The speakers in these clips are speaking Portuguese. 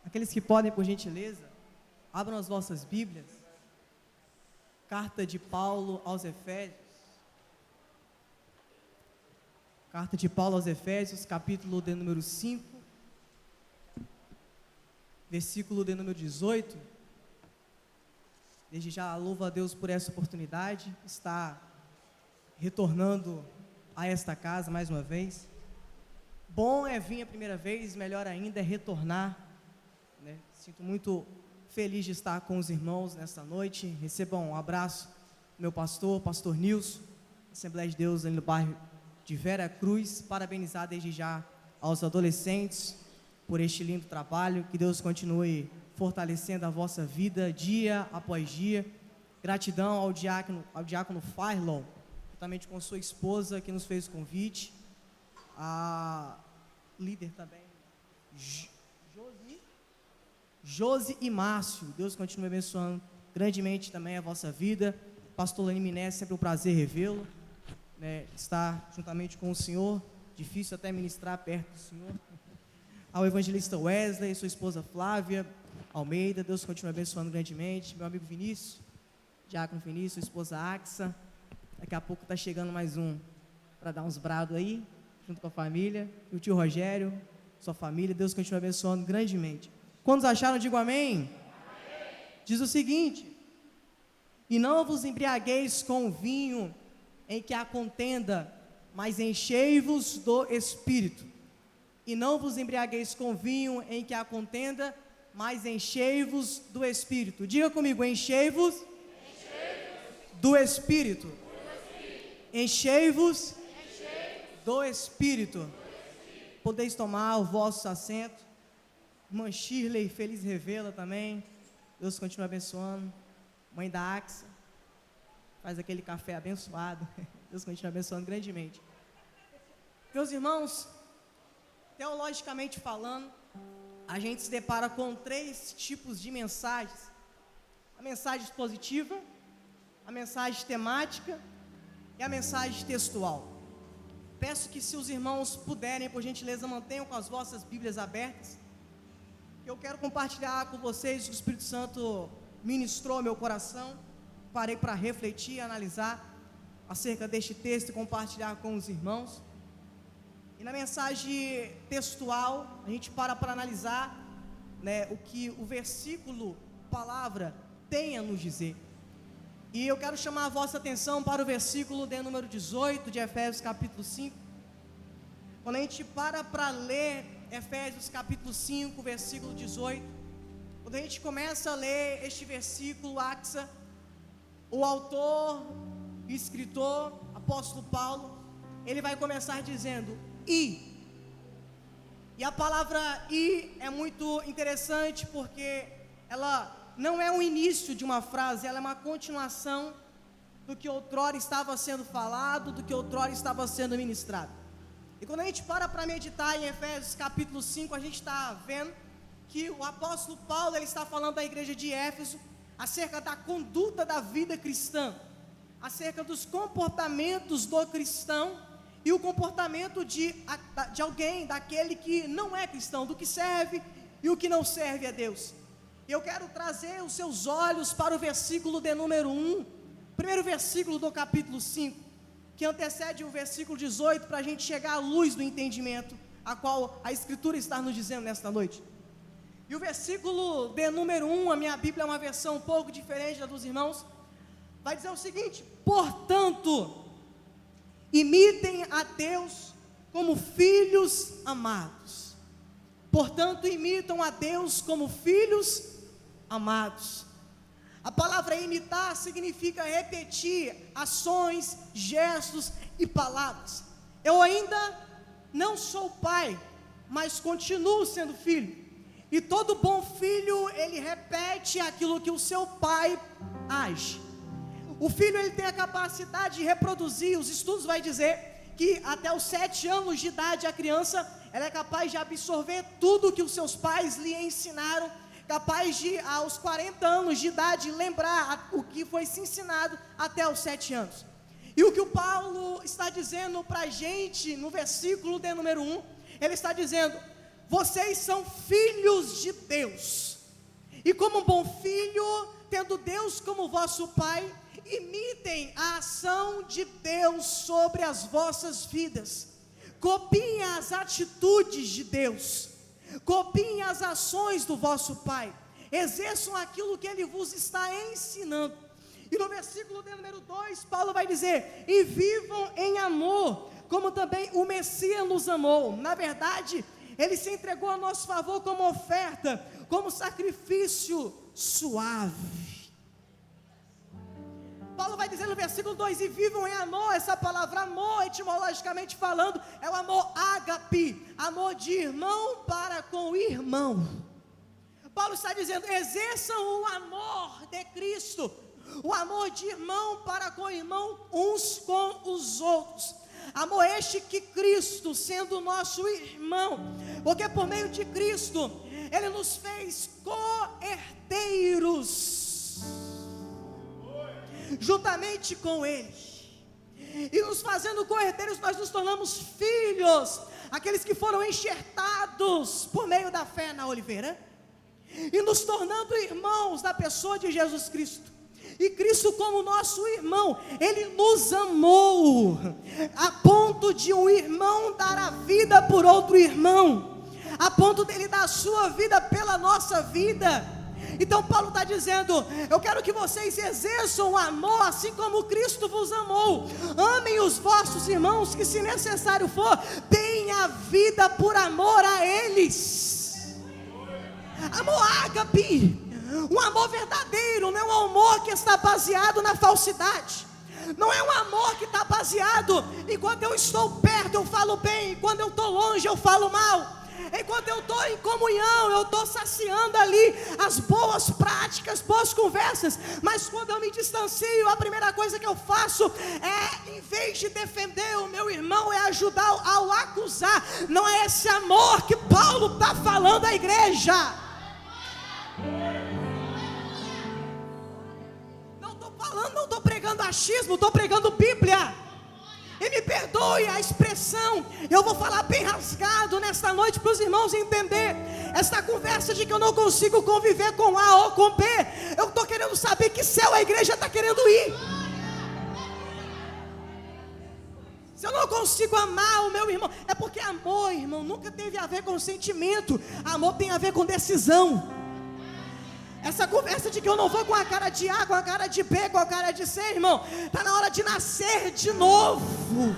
Aqueles que podem, por gentileza, abram as vossas Bíblias. Carta de Paulo aos Efésios. Carta de Paulo aos Efésios, capítulo de número 5, versículo de número 18. Desde já louvo a Deus por essa oportunidade, está retornando a esta casa mais uma vez. Bom é vir a primeira vez, melhor ainda é retornar, né? Sinto muito feliz de estar com os irmãos nesta noite. Recebam um abraço do meu pastor Nilson, Assembleia de Deus ali no bairro de Vera Cruz. Parabenizar desde já aos adolescentes por este lindo trabalho. Que Deus continue fortalecendo a vossa vida dia após dia. Gratidão ao diácono Farlon, juntamente com sua esposa, que nos fez o convite. A líder também, Josi e Márcio. Deus continue abençoando grandemente também a vossa vida. Pastor Lani Miné, sempre um prazer revê-lo, né, estar juntamente com o Senhor. Difícil até ministrar perto do Senhor. Ao evangelista Wesley, sua esposa Flávia Almeida, Deus continue abençoando grandemente. Meu amigo Vinícius, diácono Vinícius, sua esposa Axa. Daqui a pouco está chegando mais um para dar uns brados aí, junto com a família. E o tio Rogério, sua família, Deus continue abençoando grandemente. Quantos acharam, digo amém? Amém. Diz o seguinte: e não vos embriagueis com o vinho em que há contenda, mas enchei-vos do Espírito. E não vos embriagueis com vinho em que há contenda, mas enchei-vos do Espírito. Diga comigo: enchei-vos do Espírito. Enchei-vos do Espírito. Podeis tomar o vosso assento. Irmã Shirley, feliz revê-la também. Deus continue abençoando. Mãe da Axa, faz aquele café abençoado. Deus continue abençoando grandemente. Meus irmãos, teologicamente falando, a gente se depara com 3 tipos de mensagens: a mensagem expositiva, a mensagem temática e a mensagem textual. Peço que, se os irmãos puderem, por gentileza, mantenham com as vossas Bíblias abertas. Eu quero compartilhar com vocês o que o Espírito Santo ministrou ao meu coração. Parei para refletir, analisar acerca deste texto e compartilhar com os irmãos. E na mensagem textual, a gente para analisar, né, o que o versículo, palavra, tem a nos dizer. E eu quero chamar a vossa atenção para o versículo de número 18 de Efésios capítulo 5. Quando a gente para ler Efésios capítulo 5, versículo 18, quando a gente começa a ler este versículo, Axa, o autor e escritor, apóstolo Paulo, ele vai começar dizendo e a palavra "e" é muito interessante, porque ela não é o início de uma frase, ela é uma continuação do que outrora estava sendo falado, do que outrora estava sendo ministrado. E quando a gente para meditar em Efésios capítulo 5, a gente está vendo que o apóstolo Paulo, ele está falando da igreja de Éfeso acerca da conduta da vida cristã, acerca dos comportamentos do cristão e o comportamento de alguém, daquele que não é cristão, do que serve e o que não serve a Deus. Eu quero trazer os seus olhos para o versículo de número 1, primeiro versículo do capítulo 5, que antecede o versículo 18, para a gente chegar à luz do entendimento, a qual a Escritura está nos dizendo nesta noite. E o versículo de número 1, a minha Bíblia é uma versão um pouco diferente da dos irmãos, vai dizer o seguinte: portanto, imitem a Deus como filhos amados. Portanto, imitam a Deus como filhos amados. A palavra imitar significa repetir ações, gestos e palavras. Eu ainda não sou pai, mas continuo sendo filho. E todo bom filho, ele repete aquilo que o seu pai age. O filho, ele tem a capacidade de reproduzir. Os estudos vão dizer que até os 7 anos de idade a criança, ela é capaz de absorver tudo que os seus pais lhe ensinaram, capaz de, aos 40 anos de idade, lembrar o que foi se ensinado até os 7 anos. E o que o Paulo está dizendo para a gente, no versículo de número 1, ele está dizendo: vocês são filhos de Deus, e como um bom filho, tendo Deus como vosso Pai, imitem a ação de Deus sobre as vossas vidas, copiem as atitudes de Deus, copiem as ações do vosso Pai, exerçam aquilo que Ele vos está ensinando. E no versículo de número 2, Paulo vai dizer: e vivam em amor, como também o Messias nos amou. Na verdade, Ele se entregou a nosso favor como oferta, como sacrifício suave. Paulo vai dizer no versículo 2, e vivam em amor. Essa palavra amor, etimologicamente falando, é o amor ágape, amor de irmão para com irmão. Paulo está dizendo: exerçam o amor de Cristo, o amor de irmão para com irmão, uns com os outros. Amor este que Cristo, sendo nosso irmão, porque por meio de Cristo, Ele nos fez co-herdeiros, juntamente com Ele, e nos fazendo co-herdeiros, nós nos tornamos filhos, aqueles que foram enxertados por meio da fé na oliveira, e nos tornando irmãos da pessoa de Jesus Cristo. E Cristo, como nosso irmão, Ele nos amou, a ponto de um irmão dar a vida por outro irmão, a ponto dele dar a sua vida pela nossa vida. Então Paulo está dizendo: eu quero que vocês exerçam o amor, assim como Cristo vos amou. Amem os vossos irmãos, que se necessário for, deem a vida por amor a eles. Amor ágape, um amor verdadeiro, não é um amor que está baseado na falsidade, não é um amor que está baseado, enquanto eu estou perto eu falo bem, quando eu estou longe eu falo mal, enquanto eu estou em comunhão eu estou saciando ali as boas práticas, boas conversas, mas quando eu me distancio, a primeira coisa que eu faço é, em vez de defender o meu irmão, é ajudar ao acusar. Não é esse amor que Paulo está falando à igreja. Não estou pregando achismo, estou pregando Bíblia. E me perdoe a expressão, eu vou falar bem rasgado nesta noite para os irmãos entender. Esta conversa de que eu não consigo conviver com A ou com B, eu estou querendo saber que céu a igreja está querendo ir. Se eu não consigo amar o meu irmão, é porque amor, irmão, nunca teve a ver com sentimento. Amor tem a ver com decisão. Essa conversa de que eu não vou com a cara de A, com a cara de B, com a cara de C, irmão, está na hora de nascer de novo.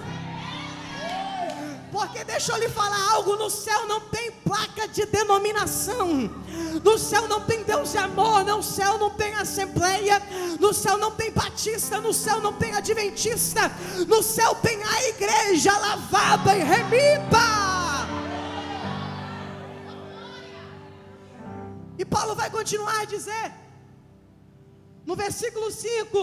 Porque deixa eu lhe falar algo: no céu não tem placa de denominação, no céu não tem Deus de amor, no céu não tem assembleia, no céu não tem batista, no céu não tem adventista, no céu tem a igreja lavada e remida. E Paulo vai continuar a dizer, no versículo 5: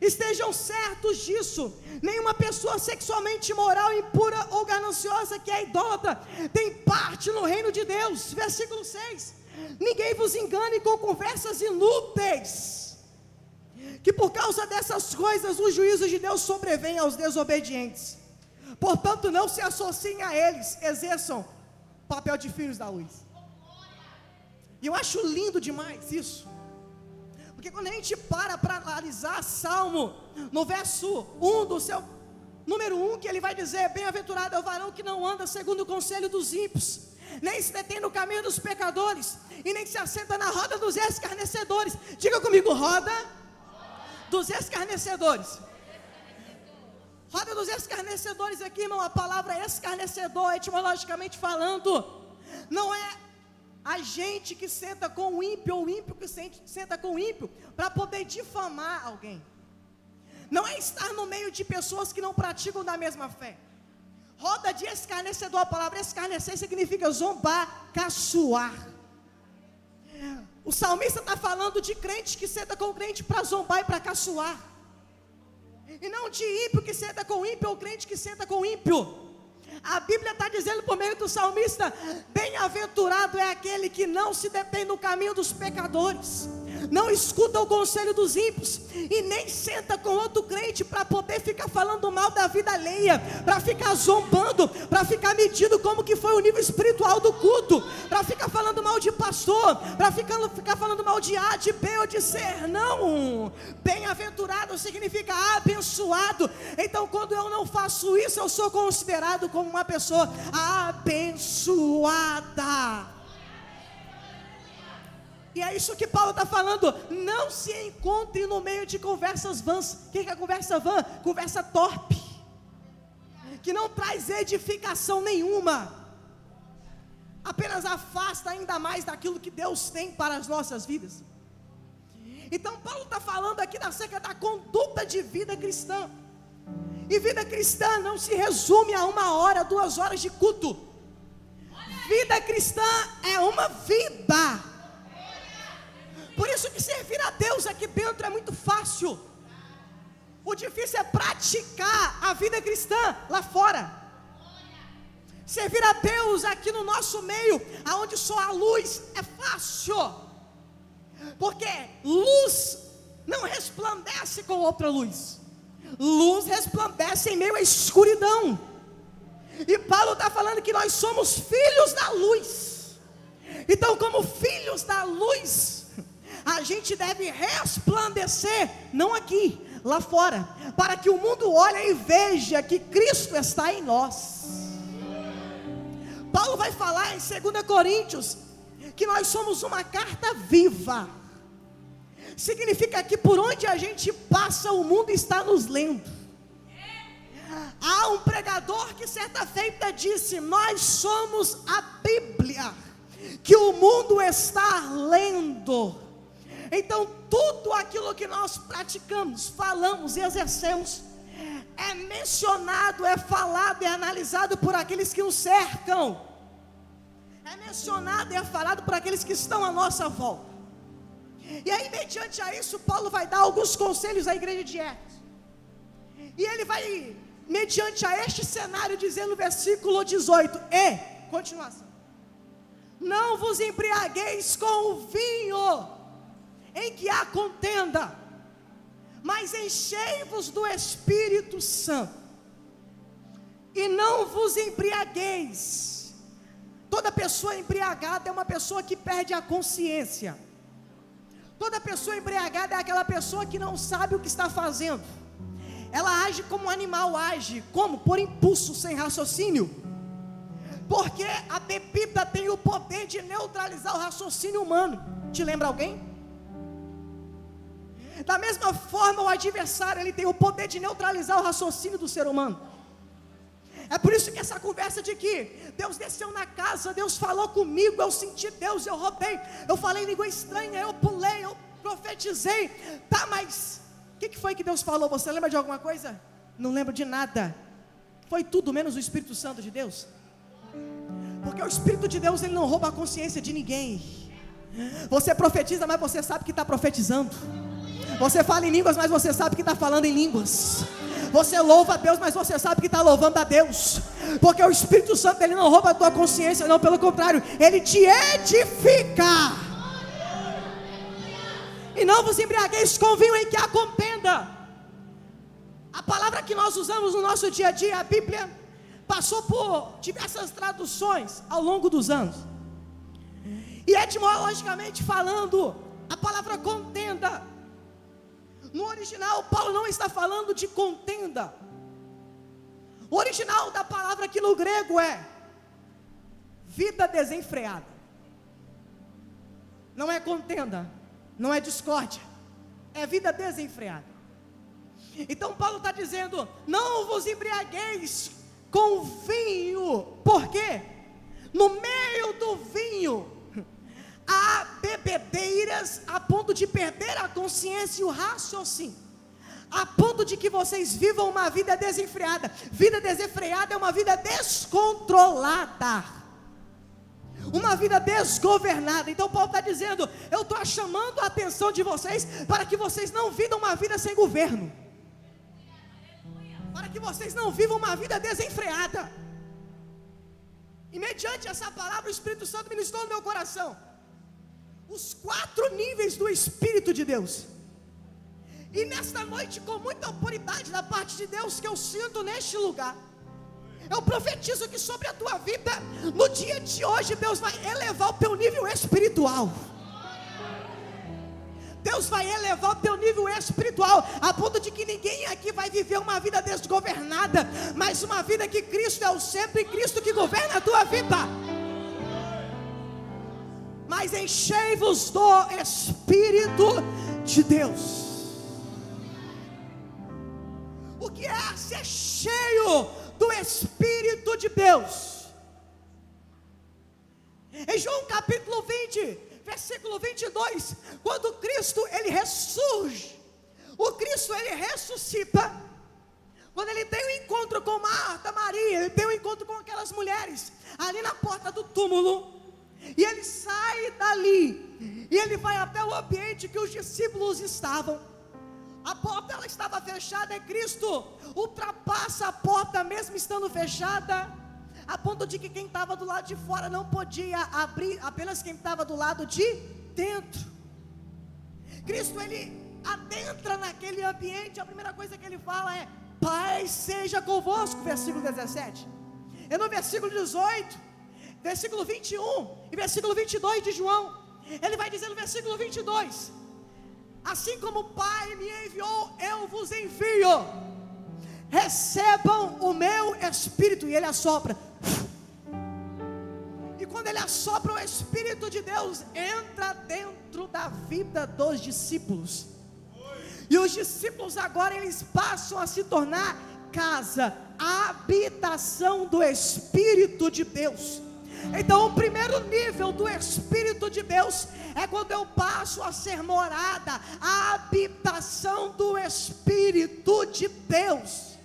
estejam certos disso, nenhuma pessoa sexualmente imoral, impura ou gananciosa, que é idólatra, tem parte no reino de Deus. Versículo 6: ninguém vos engane com conversas inúteis, que por causa dessas coisas o juízo de Deus sobrevém aos desobedientes. Portanto, não se associem a eles, exerçam o papel de filhos da luz. E eu acho lindo demais isso, porque quando a gente para analisar Salmo, no verso 1 do seu número 1, que ele vai dizer: bem-aventurado é o varão que não anda segundo o conselho dos ímpios, nem se detém no caminho dos pecadores, e nem se assenta na roda dos escarnecedores. Diga comigo: roda dos escarnecedores. Roda dos escarnecedores aqui, irmão, a palavra escarnecedor, etimologicamente falando, não é a gente que senta com o ímpio, ou o ímpio que senta com o ímpio para poder difamar alguém. Não é estar no meio de pessoas que não praticam da mesma fé. Roda de escarnecedor, a palavra escarnecer significa zombar, caçoar. O salmista está falando de crente que senta com o crente para zombar e para caçoar, e não de ímpio que senta com o ímpio, ou crente que senta com o ímpio. A Bíblia está dizendo por meio do salmista: bem-aventurado é aquele que não se detém no caminho dos pecadores, não escuta o conselho dos ímpios, e nem senta com outro crente para poder ficar falando mal da vida alheia, para ficar zombando, para ficar medindo como que foi o nível espiritual do culto, para ficar falando mal de pastor, para ficar falando mal de A, de B ou de C. Não, bem-aventurado significa abençoado. Então quando eu não faço isso, eu sou considerado como uma pessoa abençoada. E é isso que Paulo está falando. Não se encontre no meio de conversas vãs. O que é conversa vã? Conversa torpe, que não traz edificação nenhuma, apenas afasta ainda mais daquilo que Deus tem para as nossas vidas. Então Paulo está falando aqui acerca da conduta de vida cristã. E vida cristã não se resume a 1 hora, 2 horas de culto. Vida cristã é uma vida. Por isso que servir a Deus aqui dentro é muito fácil. O difícil é praticar a vida cristã lá fora. Servir a Deus aqui no nosso meio, aonde só a luz, é fácil. Porque luz não resplandece com outra luz. Luz resplandece em meio à escuridão. E Paulo está falando que nós somos filhos da luz. Então, como filhos da luz, a gente deve resplandecer, não aqui, lá fora, para que o mundo olhe e veja que Cristo está em nós. Paulo vai falar em 2 Coríntios, que nós somos uma carta viva. Significa que por onde a gente passa, o mundo está nos lendo. Há um pregador que certa feita disse: nós somos a Bíblia que o mundo está lendo. Então tudo aquilo que nós praticamos, falamos e exercemos é mencionado, é falado, é analisado por aqueles que nos cercam. É mencionado e é falado por aqueles que estão à nossa volta. E aí, mediante a isso, Paulo vai dar alguns conselhos à igreja de Éfeso. E ele vai, mediante a este cenário, dizer no versículo 18: e, continuação, não vos embriagueis com o vinho em que há contenda, mas enchei-vos do Espírito Santo, e não vos embriagueis. Toda pessoa embriagada é uma pessoa que perde a consciência. Toda pessoa embriagada é aquela pessoa que não sabe o que está fazendo. Ela age como um animal age. Como? Por impulso, sem raciocínio. Porque a bebida tem o poder de neutralizar o raciocínio humano. Te lembra alguém? Da mesma forma, o adversário, ele tem o poder de neutralizar o raciocínio do ser humano. É por isso que essa conversa de que Deus desceu na casa, Deus falou comigo, eu senti Deus, eu rodei, eu falei língua estranha, eu pulei, eu profetizei. Tá, mas o que foi que Deus falou? Você lembra de alguma coisa? Não lembro de nada. Foi tudo menos o Espírito Santo de Deus. Porque o Espírito de Deus, ele não rouba a consciência de ninguém. Você profetiza, mas você sabe que está profetizando. Você fala em línguas, mas você sabe que está falando em línguas. Você louva a Deus, mas você sabe que está louvando a Deus. Porque o Espírito Santo, ele não rouba a tua consciência, não, pelo contrário, ele te edifica. E não vos embriagueis com vinho em que há contenda. A palavra que nós usamos no nosso dia a dia, a Bíblia, passou por diversas traduções ao longo dos anos. E etimologicamente falando, a palavra contenda, no original, Paulo não está falando de contenda. O original da palavra aqui no grego é vida desenfreada. Não é contenda, não é discórdia, é vida desenfreada. Então Paulo está dizendo: não vos embriagueis com vinho. Por quê? No meio do vinho há bebedeiras a ponto de perder a consciência e o raciocínio, a ponto de que vocês vivam uma vida desenfreada. Vida desenfreada é uma vida descontrolada, uma vida desgovernada. Então Paulo está dizendo: eu estou chamando a atenção de vocês para que vocês não vivam uma vida sem governo, para que vocês não vivam uma vida desenfreada. E mediante essa palavra, o Espírito Santo ministrou no meu coração: os 4 níveis do Espírito de Deus. E nesta noite, com muita autoridade da parte de Deus que eu sinto neste lugar, eu profetizo que sobre a tua vida, no dia de hoje, Deus vai elevar o teu nível espiritual. Deus vai elevar o teu nível espiritual, a ponto de que ninguém aqui vai viver uma vida desgovernada, mas uma vida que Cristo é o centro e Cristo que governa a tua vida. Mas enchei-vos do Espírito de Deus. O que é ser cheio do Espírito de Deus? Em João capítulo 20, versículo 22, quando Cristo ele ressurge, o Cristo ele ressuscita, quando ele tem um encontro com Marta, Maria, ele tem um encontro com aquelas mulheres ali na porta do túmulo, e ele sai dali, e ele vai até o ambiente que os discípulos estavam. A porta ela estava fechada, e Cristo ultrapassa a porta mesmo estando fechada, a ponto de que quem estava do lado de fora não podia abrir, apenas quem estava do lado de dentro. Cristo ele adentra naquele ambiente, a primeira coisa que ele fala é: paz seja convosco, versículo 17. E no versículo 18, versículo 21 e versículo 22 de João, ele vai dizer no versículo 22: assim como o Pai me enviou, eu vos envio, recebam o meu Espírito. E ele assopra, e quando ele assopra, o Espírito de Deus entra dentro da vida dos discípulos, e os discípulos agora eles passam a se tornar casa, a habitação do Espírito de Deus. Então o primeiro nível do Espírito de Deus é quando eu passo a ser morada, a habitação do Espírito de Deus.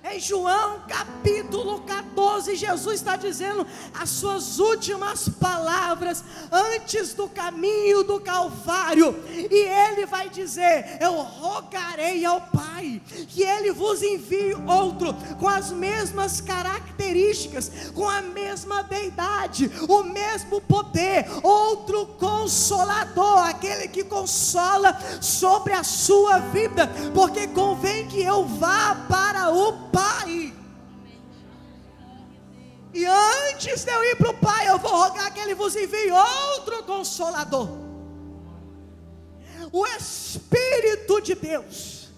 Em João capítulo 14, Jesus está dizendo as suas últimas palavras antes do caminho do Calvário, e ele vai dizer: eu rogarei ao Pai que ele vos envie outro com as mesmas características, com a mesma deidade, o mesmo poder, outro consolador, aquele que consola sobre a sua vida, porque convém que eu vá para o Pai, e antes de eu ir para o Pai, eu vou rogar que ele vos envie outro consolador, o Espírito de Deus.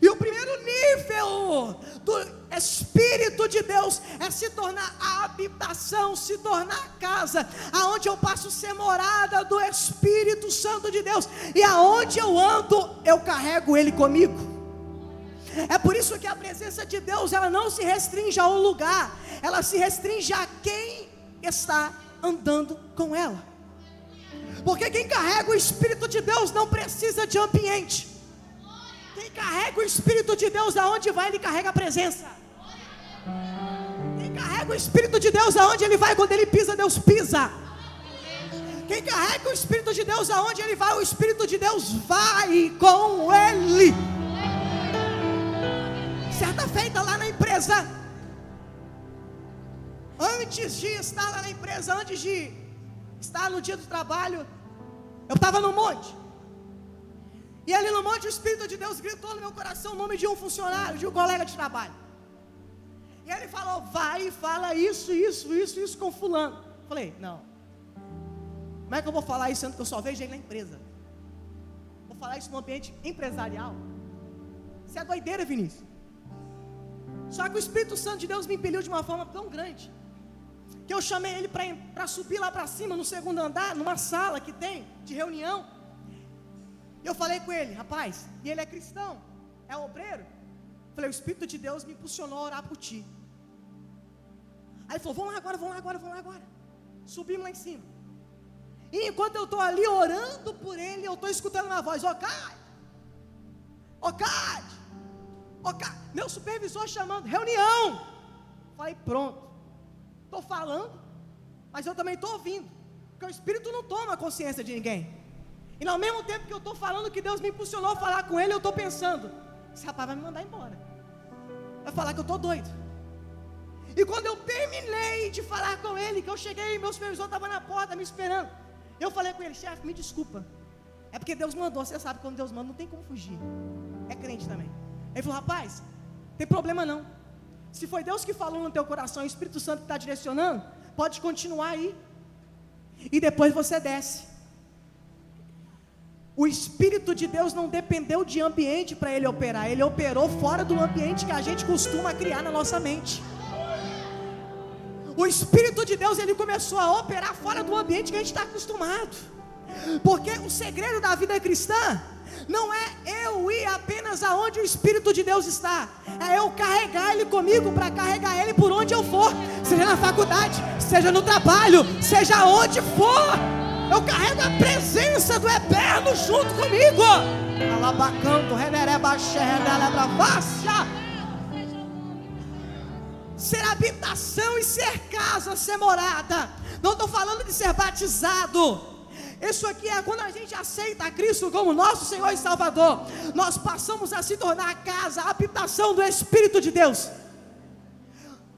E o primeiro nível do Espírito de Deus é se tornar a habitação, se tornar a casa, aonde eu passo a ser morada do Espírito Santo de Deus, e aonde eu ando, eu carrego ele comigo. É por isso que a presença de Deus, ela não se restringe a um lugar, ela se restringe a quem está andando com ela. Porque quem carrega o Espírito de Deus não precisa de ambiente. Quem carrega o Espírito de Deus, aonde vai, ele carrega a presença. Quem carrega o Espírito de Deus, aonde ele vai, quando ele pisa, Deus pisa. Quem carrega o Espírito de Deus, aonde ele vai, o Espírito de Deus vai com ele. Certa feita lá na empresa, antes de estar lá na empresa, antes de estar no dia do trabalho, eu estava no monte, e ali no monte o Espírito de Deus gritou no meu coração o nome de um funcionário, de um colega de trabalho, e ele falou: vai e fala isso com fulano. Falei: não, como é que eu vou falar isso sendo que eu só vejo ele na empresa? Vou falar isso no ambiente empresarial? Isso é doideira, Vinícius. Só que o Espírito Santo de Deus me impeliu de uma forma tão grande, que eu chamei ele para subir lá para cima, no segundo andar, numa sala que tem de reunião. E eu falei com ele: rapaz, e ele é cristão, é obreiro. Falei: o Espírito de Deus me impulsionou a orar por ti. Aí ele falou: vamos lá agora. Subimos lá em cima, e enquanto eu estou ali orando por ele, eu estou escutando uma voz: ô Cade, meu supervisor chamando, reunião. Falei: pronto, estou falando, mas eu também estou ouvindo, porque o Espírito não toma consciência de ninguém. E ao mesmo tempo que eu estou falando, que Deus me impulsionou a falar com ele, eu estou pensando: esse rapaz vai me mandar embora, vai falar que eu estou doido. E quando eu terminei de falar com ele, que eu cheguei, meu supervisor estava na porta me esperando, Eu falei com ele: chefe, me desculpa, é porque Deus mandou, você sabe, quando Deus manda não tem como fugir, é crente também. Ele falou: rapaz, tem problema não, se foi Deus que falou no teu coração, o Espírito Santo que está direcionando, pode continuar aí, e depois você desce. O Espírito de Deus não dependeu de ambiente para ele operar, ele operou fora do ambiente que a gente costuma criar na nossa mente. O Espírito de Deus, ele começou a operar fora do ambiente que a gente está acostumado, porque o segredo da vida cristã não é eu ir apenas aonde o Espírito de Deus está, é eu carregar ele comigo, para carregar ele por onde eu for, seja na faculdade, seja no trabalho, seja onde for, eu carrego a presença do Eterno junto comigo. Alabacanto, ser habitação e ser casa, ser morada. Não estou falando de ser batizado. Isso aqui é quando a gente aceita a Cristo como nosso Senhor e Salvador, nós passamos a se tornar a casa, a habitação do Espírito de Deus.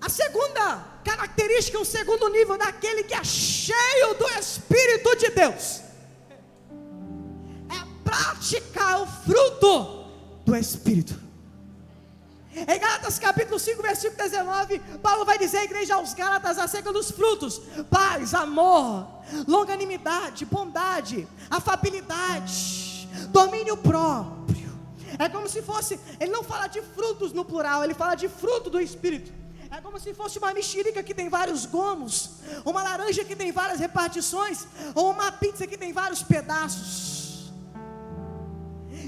A segunda característica, o segundo nível daquele que é cheio do Espírito de Deus, é praticar o fruto do Espírito. Em Gálatas capítulo 5, versículo 19, Paulo vai dizer à igreja aos Gálatas acerca dos frutos: paz, amor, longanimidade, bondade, afabilidade, domínio próprio. É como se fosse, ele não fala de frutos no plural, ele fala de fruto do Espírito. É como se fosse uma mexerica que tem vários gomos, uma laranja que tem várias repartições, ou uma pizza que tem vários pedaços.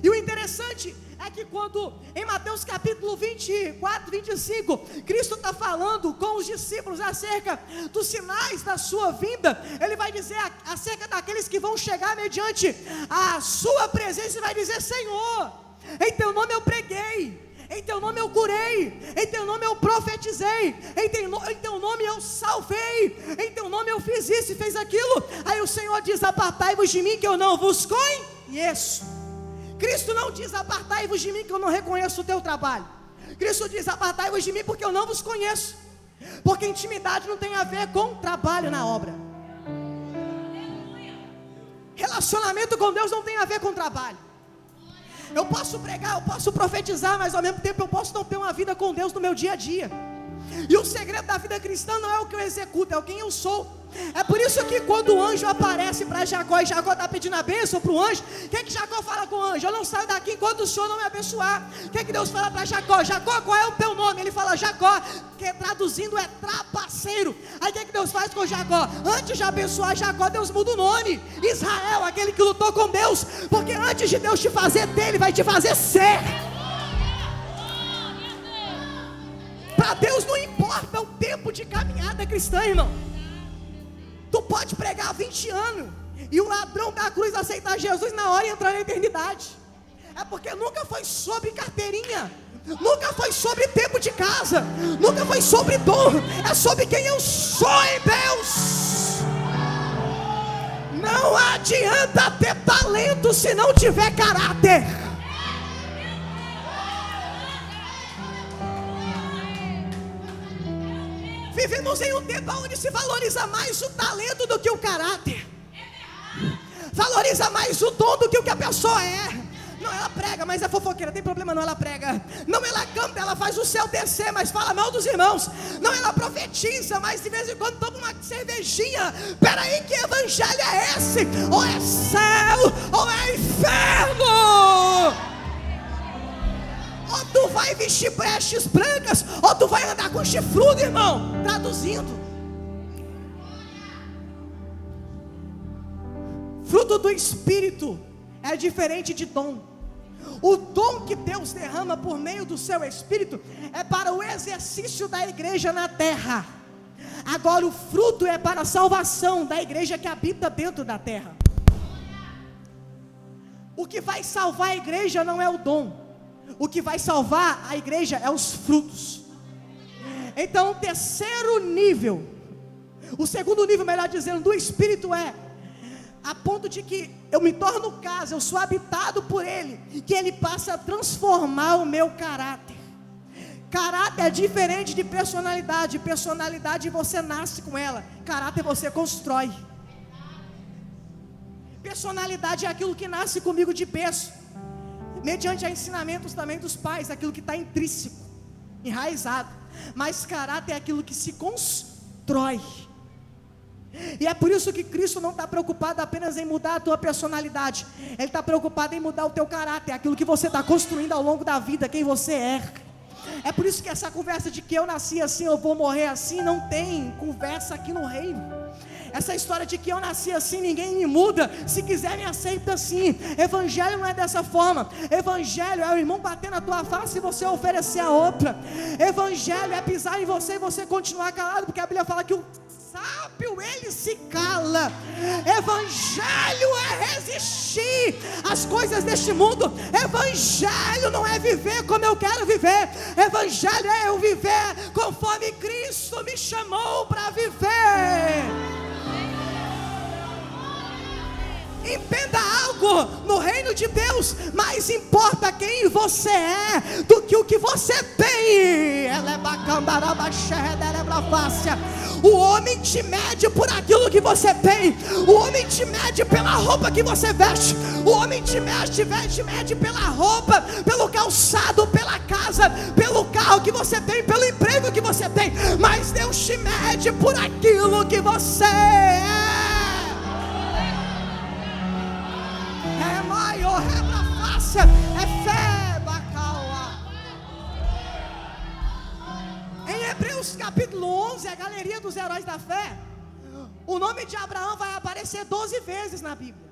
E o interessante é que quando em Mateus capítulo 24, 25, Cristo está falando com os discípulos acerca dos sinais da sua vinda, ele vai dizer acerca daqueles que vão chegar mediante a sua presença, e vai dizer: Senhor, em teu nome eu preguei, em teu nome eu curei, em teu nome eu profetizei, em teu nome eu salvei, em teu nome eu fiz isso e fez aquilo. Aí o Senhor diz: apartai-vos de mim que eu não vos conheço. Cristo não diz: apartai-vos de mim que eu não reconheço o teu trabalho. Cristo diz: apartai-vos de mim porque eu não vos conheço. Porque intimidade não tem a ver com trabalho na obra. Relacionamento com Deus não tem a ver com trabalho. Eu posso pregar, eu posso profetizar, mas ao mesmo tempo eu posso não ter uma vida com Deus no meu dia a dia. E o segredo da vida cristã não é o que eu executo, é o quem eu sou. É por isso que quando o anjo aparece para Jacó, e Jacó está pedindo a bênção para o anjo, o que Jacó fala com o anjo? Eu não saio daqui enquanto o Senhor não me abençoar. O que Deus fala para Jacó? Jacó, qual é o teu nome? Ele fala Jacó, que traduzindo é trapaceiro. Aí o que Deus faz com Jacó? Antes de abençoar Jacó, Deus muda o nome: Israel, aquele que lutou com Deus. Porque antes de Deus te fazer dele, vai te fazer ser. Para Deus não importa o tempo de caminhada cristã, irmão. Tu pode pregar 20 anos e o ladrão da cruz aceitar Jesus na hora e entrar na eternidade. É porque nunca foi sobre carteirinha, nunca foi sobre tempo de casa, nunca foi sobre dom, é sobre quem eu sou em Deus. Não adianta ter talento se não tiver caráter. Vivemos em um tempo onde se valoriza mais o talento do que o caráter. Valoriza mais o dom do que o que a pessoa é. Não, ela prega, mas é fofoqueira, tem problema não, ela prega. Não, ela canta, ela faz o céu descer, mas fala mal dos irmãos. Não, ela profetiza, mas de vez em quando toma uma cervejinha. Peraí, que evangelho é esse? Ou é céu, ou é inferno. Ou tu vai vestir vestes brancas, ou tu vai andar com chifrudo, irmão. Traduzindo, fruto do Espírito é diferente de dom. O dom que Deus derrama por meio do seu Espírito é para o exercício da igreja na terra. Agora o fruto é para a salvação da igreja que habita dentro da terra. O que vai salvar a igreja não é o dom. O que vai salvar a igreja é os frutos. Então o terceiro nível, o segundo nível, melhor dizendo, do Espírito é a ponto de que eu me torno casa, eu sou habitado por Ele, que Ele passa a transformar o meu caráter. Caráter é diferente de personalidade. Personalidade você nasce com ela, caráter você constrói. Personalidade é aquilo que nasce comigo de berço, mediante a ensinamentos também dos pais, aquilo que está intrínseco, enraizado. Mas caráter é aquilo que se constrói. E é por isso que Cristo não está preocupado apenas em mudar a tua personalidade. Ele está preocupado em mudar o teu caráter, aquilo que você está construindo ao longo da vida, quem você é. É por isso que essa conversa de que eu nasci assim, eu vou morrer assim, não tem conversa aqui no reino. Essa história de que eu nasci assim, ninguém me muda, se quiser me aceita assim. Evangelho não é dessa forma. Evangelho é o irmão bater na tua face e você oferecer a outra. Evangelho é pisar em você e você continuar calado, porque a Bíblia fala que o sábio ele se cala. Evangelho é resistir às coisas deste mundo. Evangelho não é viver como eu quero viver. Evangelho é eu viver conforme Cristo me chamou para viver. Entenda algo, no reino de Deus mais importa quem você é do que o que você tem. O homem te mede por aquilo que você tem. O homem te mede pela roupa que você veste. O homem te mede pela roupa, pelo calçado, pela casa, pelo carro que você tem, pelo emprego que você tem. Mas Deus te mede por aquilo que você é. Em Hebreus capítulo 11, a galeria dos heróis da fé, o nome de Abraão vai aparecer 12 vezes na Bíblia,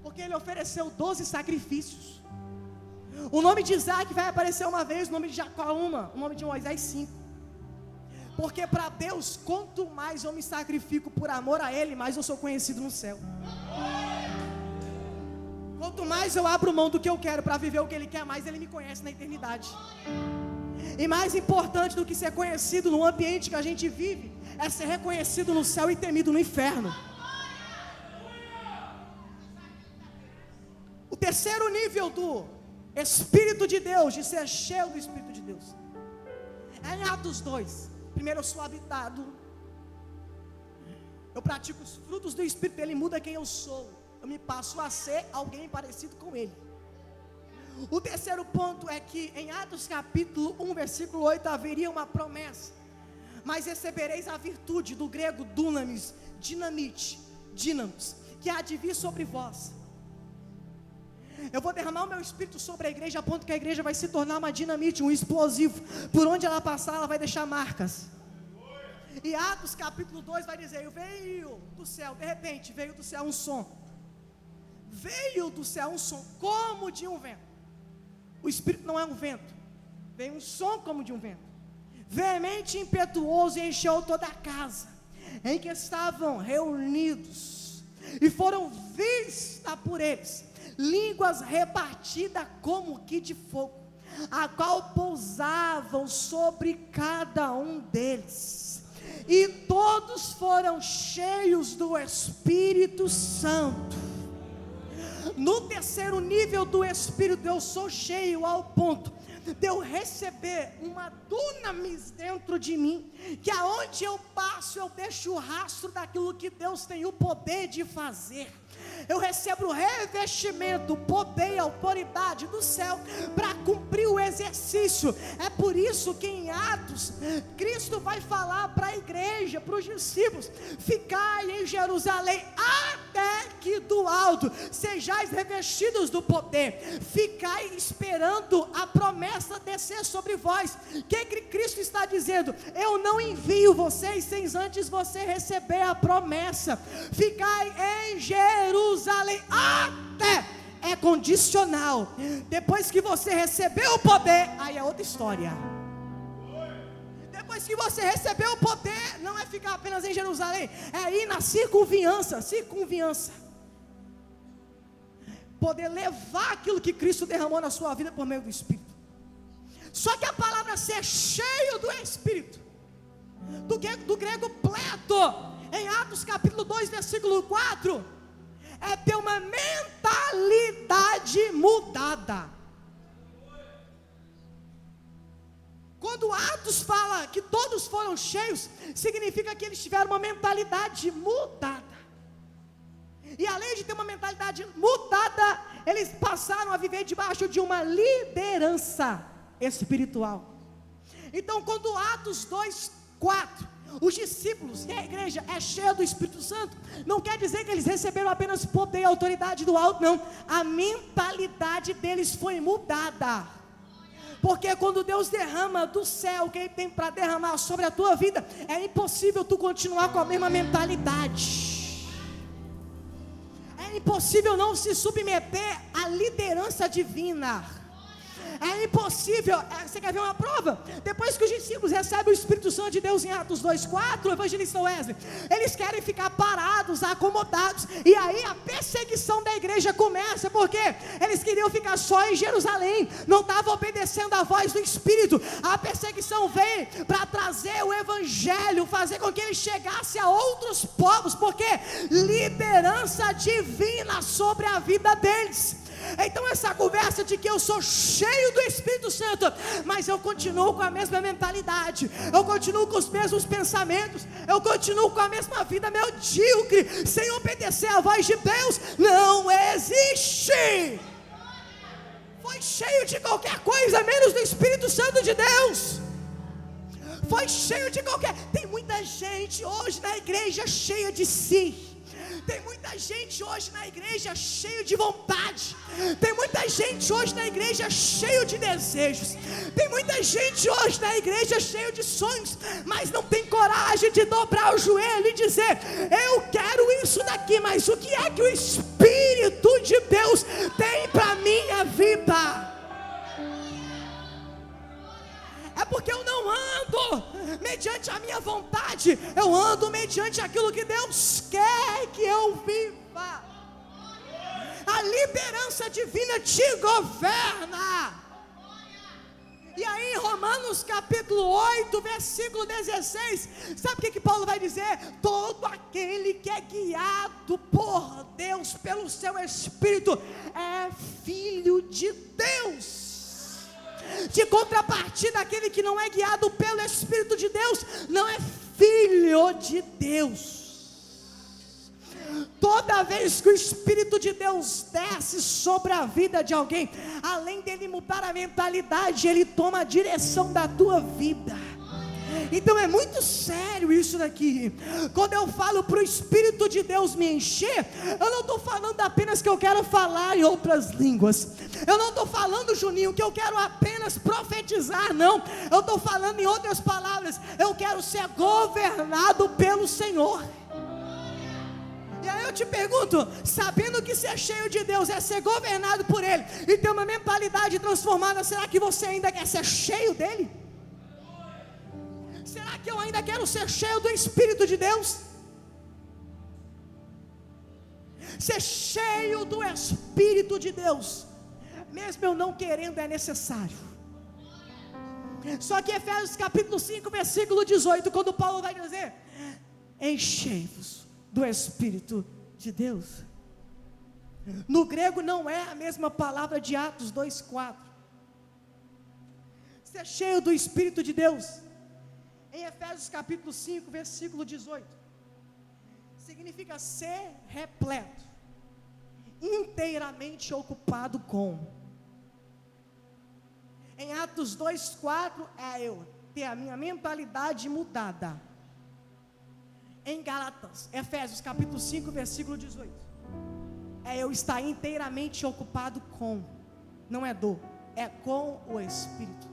porque ele ofereceu 12 sacrifícios. O nome de Isaac vai aparecer uma vez, o nome de Jacó uma, o nome de Moisés 5. Porque para Deus, quanto mais eu me sacrifico por amor a Ele, mais eu sou conhecido no céu. Quanto mais eu abro mão do que eu quero para viver o que Ele quer, mais Ele me conhece na eternidade. E mais importante do que ser conhecido no ambiente que a gente vive, é ser reconhecido no céu e temido no inferno. O terceiro nível do Espírito de Deus, de ser cheio do Espírito de Deus, é em Atos 2. Primeiro eu sou habitado, eu pratico os frutos do Espírito, Ele muda quem eu sou. Eu me passo a ser alguém parecido com Ele. O terceiro ponto é que em Atos capítulo 1, versículo 8, haveria uma promessa: mas recebereis a virtude, do grego dunamis, dínamos, que há de vir sobre vós. Eu vou derramar o meu espírito sobre a igreja, a ponto que a igreja vai se tornar uma dinamite, um explosivo. Por onde ela passar, ela vai deixar marcas. E Atos capítulo 2 vai dizer: veio do céu, de repente veio do céu um som. Veio do céu um som como de um vento. O Espírito não é um vento. Veio um som como de um vento, veemente e impetuoso, e encheu toda a casa em que estavam reunidos. E foram vistas por eles línguas repartidas como que de fogo, a qual pousavam sobre cada um deles. E todos foram cheios do Espírito Santo. No terceiro nível do Espírito, eu sou cheio ao ponto de eu receber uma dunamis dentro de mim, que aonde eu passo, eu deixo o rastro daquilo que Deus tem o poder de fazer. Eu recebo o revestimento, poder e autoridade do céu para cumprir o exercício. É por isso que em Atos, Cristo vai falar para a igreja, para os discípulos: ficai em Jerusalém até que do alto sejais revestidos do poder. Ficai esperando a promessa descer sobre vós. O que Cristo está dizendo? Eu não envio vocês sem antes você receber a promessa. Ficai em Jerusalém até, é condicional. Depois que você recebeu o poder, aí é outra história. Depois que você recebeu o poder, não é ficar apenas em Jerusalém, é ir na circunviança. Poder levar aquilo que Cristo derramou na sua vida por meio do Espírito. Só que a palavra ser cheio do Espírito, do grego pleto, em Atos capítulo 2, versículo 4, é ter uma mentalidade mudada. Quando Atos fala que todos foram cheios, significa que eles tiveram uma mentalidade mudada. E além de ter uma mentalidade mudada, eles passaram a viver debaixo de uma liderança espiritual. Então, quando Atos 2:4, os discípulos e a igreja é cheia do Espírito Santo, não quer dizer que eles receberam apenas poder e autoridade do alto, não. A mentalidade deles foi mudada. Porque quando Deus derrama do céu o que Ele tem para derramar sobre a tua vida, é impossível tu continuar com a mesma mentalidade. É impossível não se submeter à liderança divina. É impossível. Você quer ver uma prova? Depois que os discípulos recebem o Espírito Santo de Deus em Atos 2:4, o evangelista Wesley, eles querem ficar parados, acomodados, e aí a perseguição da igreja começa, porque eles queriam ficar só em Jerusalém, não estavam obedecendo a voz do Espírito. A perseguição veio para trazer o evangelho, fazer com que ele chegasse a outros povos, porque liderança divina sobre a vida deles. Então essa conversa de que eu sou cheio do Espírito Santo, mas eu continuo com a mesma mentalidade, eu continuo com os mesmos pensamentos, eu continuo com a mesma vida medíocre, sem obedecer à voz de Deus, não existe. Foi cheio de qualquer coisa menos do Espírito Santo de Deus. Foi cheio de qualquer. Tem muita gente hoje na igreja cheia de si. Tem muita gente hoje na igreja cheio de vontade. Tem muita gente hoje na igreja cheio de desejos. Tem muita gente hoje na igreja cheio de sonhos, mas não tem coragem de dobrar o joelho e dizer: eu quero isso daqui, mas o que é que o Espírito de Deus tem para minha vida? É porque eu não ando mediante a minha vontade, eu ando mediante aquilo que Deus quer que eu viva. A liderança divina te governa. E aí, Romanos capítulo 8, versículo 16, sabe o que Paulo vai dizer? Todo aquele que é guiado por Deus, pelo seu Espírito, é filho de Deus. De contrapartida, aquele que não é guiado pelo Espírito de Deus, não é filho de Deus. Toda vez que o Espírito de Deus desce sobre a vida de alguém, além dele mudar a mentalidade, ele toma a direção da tua vida. Então é muito sério isso daqui. Quando eu falo para o Espírito de Deus me encher, eu não estou falando apenas que eu quero falar em outras línguas. Eu não estou falando, Juninho, que eu quero apenas profetizar, não. Eu estou falando, em outras palavras, eu quero ser governado pelo Senhor. E aí eu te pergunto, sabendo que ser cheio de Deus é ser governado por Ele e ter uma mentalidade transformada, será que você ainda quer ser cheio dEle? Será que eu ainda quero ser cheio do Espírito de Deus? Ser cheio do Espírito de Deus, mesmo eu não querendo, é necessário. Só que Efésios capítulo 5, versículo 18, quando Paulo vai dizer: enchei-vos do Espírito de Deus. No grego não é a mesma palavra de Atos 2:4. Ser cheio do Espírito de Deus, em Efésios capítulo 5, versículo 18, significa ser repleto, inteiramente ocupado com. Em Atos 2:4 é eu ter a minha mentalidade mudada. Em Efésios capítulo 5, versículo 18, é eu estar inteiramente ocupado com, não é do, é com o Espírito.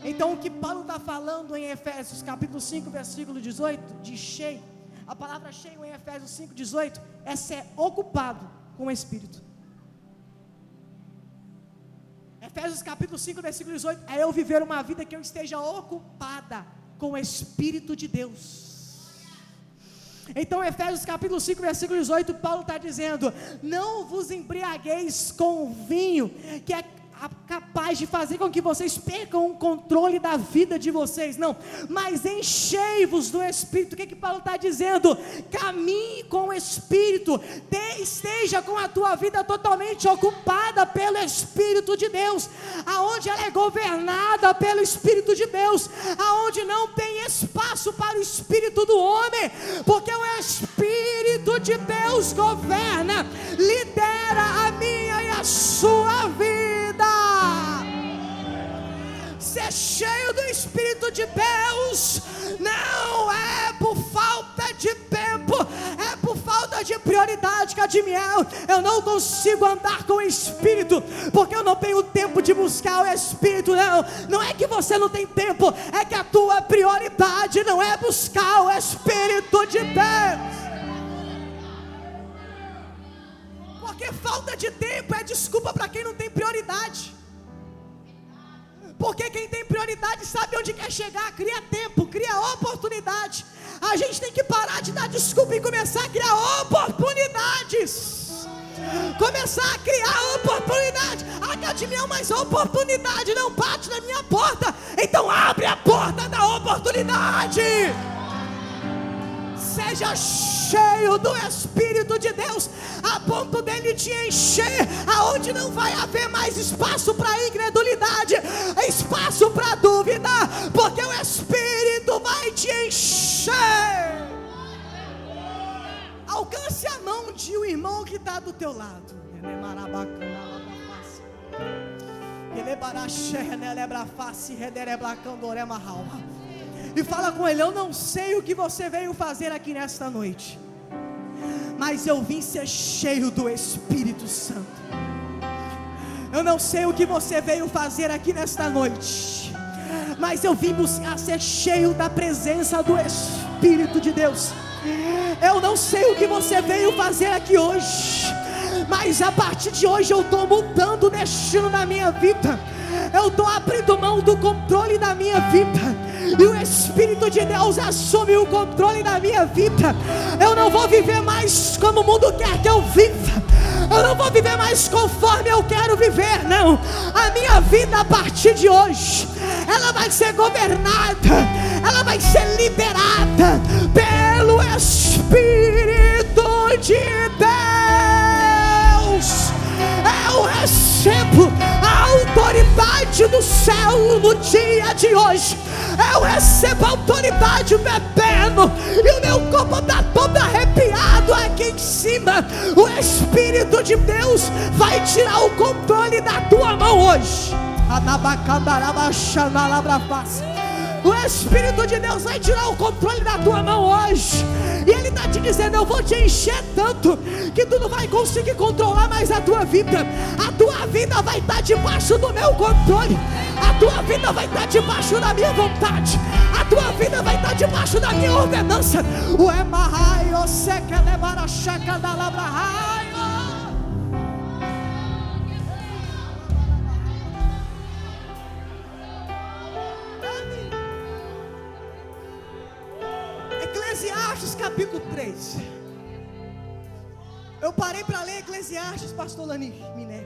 Então o que Paulo está falando em Efésios capítulo 5, versículo 18, de cheio, a palavra cheio em Efésios 5, 18, é ser ocupado com o Espírito. Efésios capítulo 5, versículo 18, é eu viver uma vida que eu esteja ocupada com o Espírito de Deus. Então Efésios capítulo 5, versículo 18, Paulo está dizendo: não vos embriagueis com o vinho, que é capaz de fazer com que vocês percam o controle da vida de vocês, não, mas enchei-vos do Espírito. O que Paulo está dizendo? Caminhe com o Espírito, esteja com a tua vida totalmente ocupada pelo Espírito de Deus, aonde ela é governada pelo Espírito de Deus, aonde não tem espaço para o Espírito do homem, porque o Espírito de Deus governa, lidera a minha e a sua vida. Ser cheio do Espírito de Deus não é por falta de tempo, é por falta de prioridade. Cadmiel, eu não consigo andar com o Espírito porque eu não tenho tempo de buscar o Espírito. Não é que você não tem tempo, é que a tua prioridade não é buscar o Espírito de Deus. Porque falta de tempo é desculpa para quem não tem prioridade. Porque quem tem prioridade sabe onde quer chegar, cria tempo, cria oportunidade. A gente tem que parar de dar desculpa e começar a criar oportunidades. Começar a criar oportunidade. Cadmiel, mas a oportunidade não bate na minha porta. Então abre a porta da oportunidade. Seja cheio do Espírito de Deus, a ponto dele te encher, aonde não vai haver mais espaço para incredulidade, espaço para dúvida, porque o Espírito vai te encher. Alcance a mão de um irmão que está do teu lado. E fala com ele: eu não sei o que você veio fazer aqui nesta noite, mas eu vim ser cheio do Espírito Santo. Eu não sei o que você veio fazer aqui nesta noite, mas eu vim buscar ser cheio da presença do Espírito de Deus. Eu não sei o que você veio fazer aqui hoje, mas a partir de hoje eu estou mudando o destino da minha vida. Eu estou abrindo mão do controle da minha vida, e o Espírito de Deus assume o controle da minha vida. Eu não vou viver mais como o mundo quer que eu viva. Eu não vou viver mais conforme eu quero viver, não. A minha vida a partir de hoje, ela vai ser governada, ela vai ser liberada pelo Espírito de Deus. Eu recebo a autoridade do céu no dia de hoje. Eu recebo a autoridade bebendo, e o meu corpo está todo arrepiado aqui em cima. O Espírito de Deus vai tirar o controle da tua mão hoje. O Espírito de Deus vai tirar o controle da tua mão hoje, e Ele está te dizendo: eu vou te encher tanto que tu não vai conseguir controlar mais a tua vida. A tua vida vai estar debaixo do meu controle, a tua vida vai estar debaixo da minha vontade, a tua vida vai estar debaixo da minha ordenança. O Emahai, o Sekelebara Shaka da Labrahai. Eclesiastes capítulo 3. Eu parei para ler Eclesiastes, pastor Lani Miné.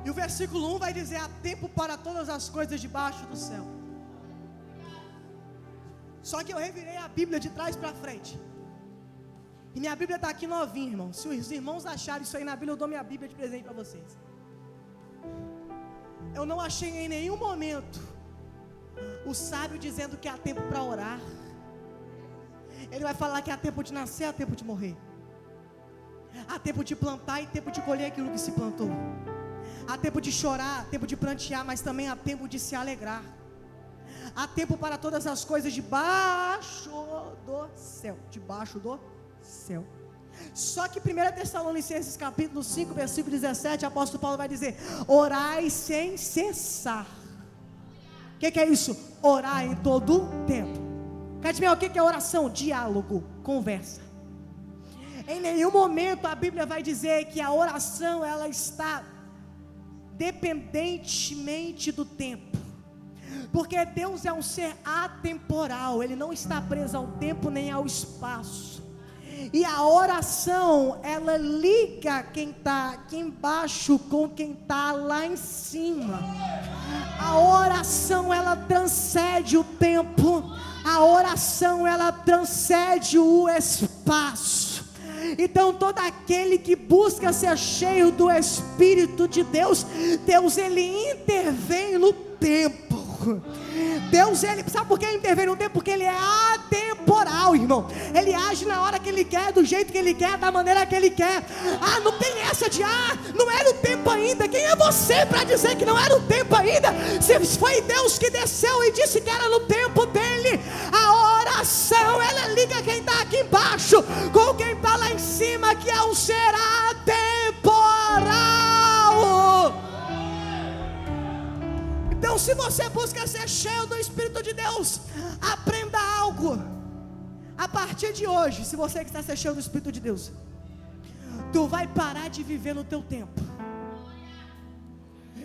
E o versículo 1 vai dizer: há tempo para todas as coisas debaixo do céu. Só que eu revirei a Bíblia de trás para frente, e minha Bíblia está aqui novinha, irmão. Se os irmãos acharem isso aí na Bíblia, eu dou minha Bíblia de presente para vocês. Eu não achei em nenhum momento o sábio dizendo que há tempo para orar. Ele vai falar que há tempo de nascer, há tempo de morrer, há tempo de plantar e tempo de colher aquilo que se plantou, há tempo de chorar, há tempo de prantear, mas também há tempo de se alegrar. Há tempo para todas as coisas debaixo do céu. Debaixo do céu. Só que 1 Tessalonicenses capítulo 5, versículo 17, o apóstolo Paulo vai dizer: orai sem cessar. O que é isso? Orar em todo o tempo. Cadmiel, o que é oração? Diálogo, conversa. Em nenhum momento a Bíblia vai dizer que a oração ela está dependentemente do tempo, porque Deus é um ser atemporal. Ele não está preso ao tempo nem ao espaço. E a oração, ela liga quem está aqui embaixo com quem está lá em cima. A oração, ela transcende o tempo. A oração, ela transcende o espaço. Então todo aquele que busca ser cheio do Espírito de Deus, Deus ele intervém no tempo. Deus, ele, sabe por que ele intervém no tempo? Porque ele é atemporal, irmão. Ele age na hora que ele quer, do jeito que ele quer, da maneira que ele quer. Não tem essa de, não era o tempo ainda. Quem é você para dizer que não era o tempo ainda? Se foi Deus que desceu e disse que era no tempo dele. A oração, ela liga quem está aqui embaixo com quem está lá em cima, que é um ser atemporal. Então, se você busca ser cheio do Espírito de Deus, aprenda algo. A partir de hoje, se você quiser ser cheio do Espírito de Deus, tu vai parar de viver no teu tempo.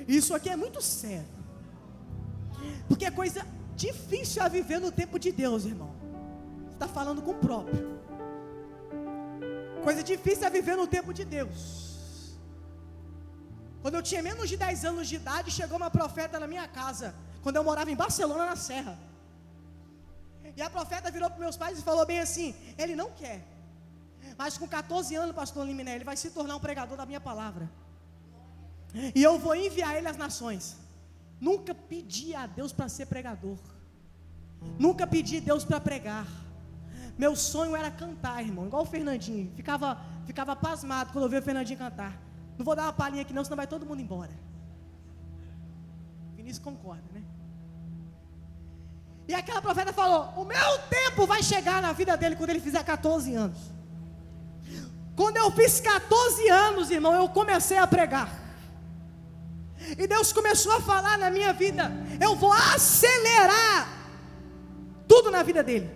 Isso aqui é muito sério, porque é coisa difícil a viver no tempo de Deus, irmão. Você está falando com o próprio. Coisa difícil é viver no tempo de Deus. Quando eu tinha menos de 10 anos de idade, chegou uma profeta na minha casa, quando eu morava em Barcelona, na Serra. E a profeta virou para meus pais e falou bem assim: ele não quer, mas com 14 anos, pastor Liminé, ele vai se tornar um pregador da minha palavra, e eu vou enviar ele às nações. Nunca pedi a Deus para ser pregador, nunca pedi a Deus para pregar. Meu sonho era cantar, irmão, igual o Fernandinho. Ficava pasmado quando eu via o Fernandinho cantar. Não vou dar uma palhinha aqui não, senão vai todo mundo embora. Vinícius concorda, né? E aquela profeta falou: o meu tempo vai chegar na vida dele quando ele fizer 14 anos. Quando eu fiz 14 anos, irmão, eu comecei a pregar. E Deus começou a falar na minha vida: eu vou acelerar tudo na vida dele.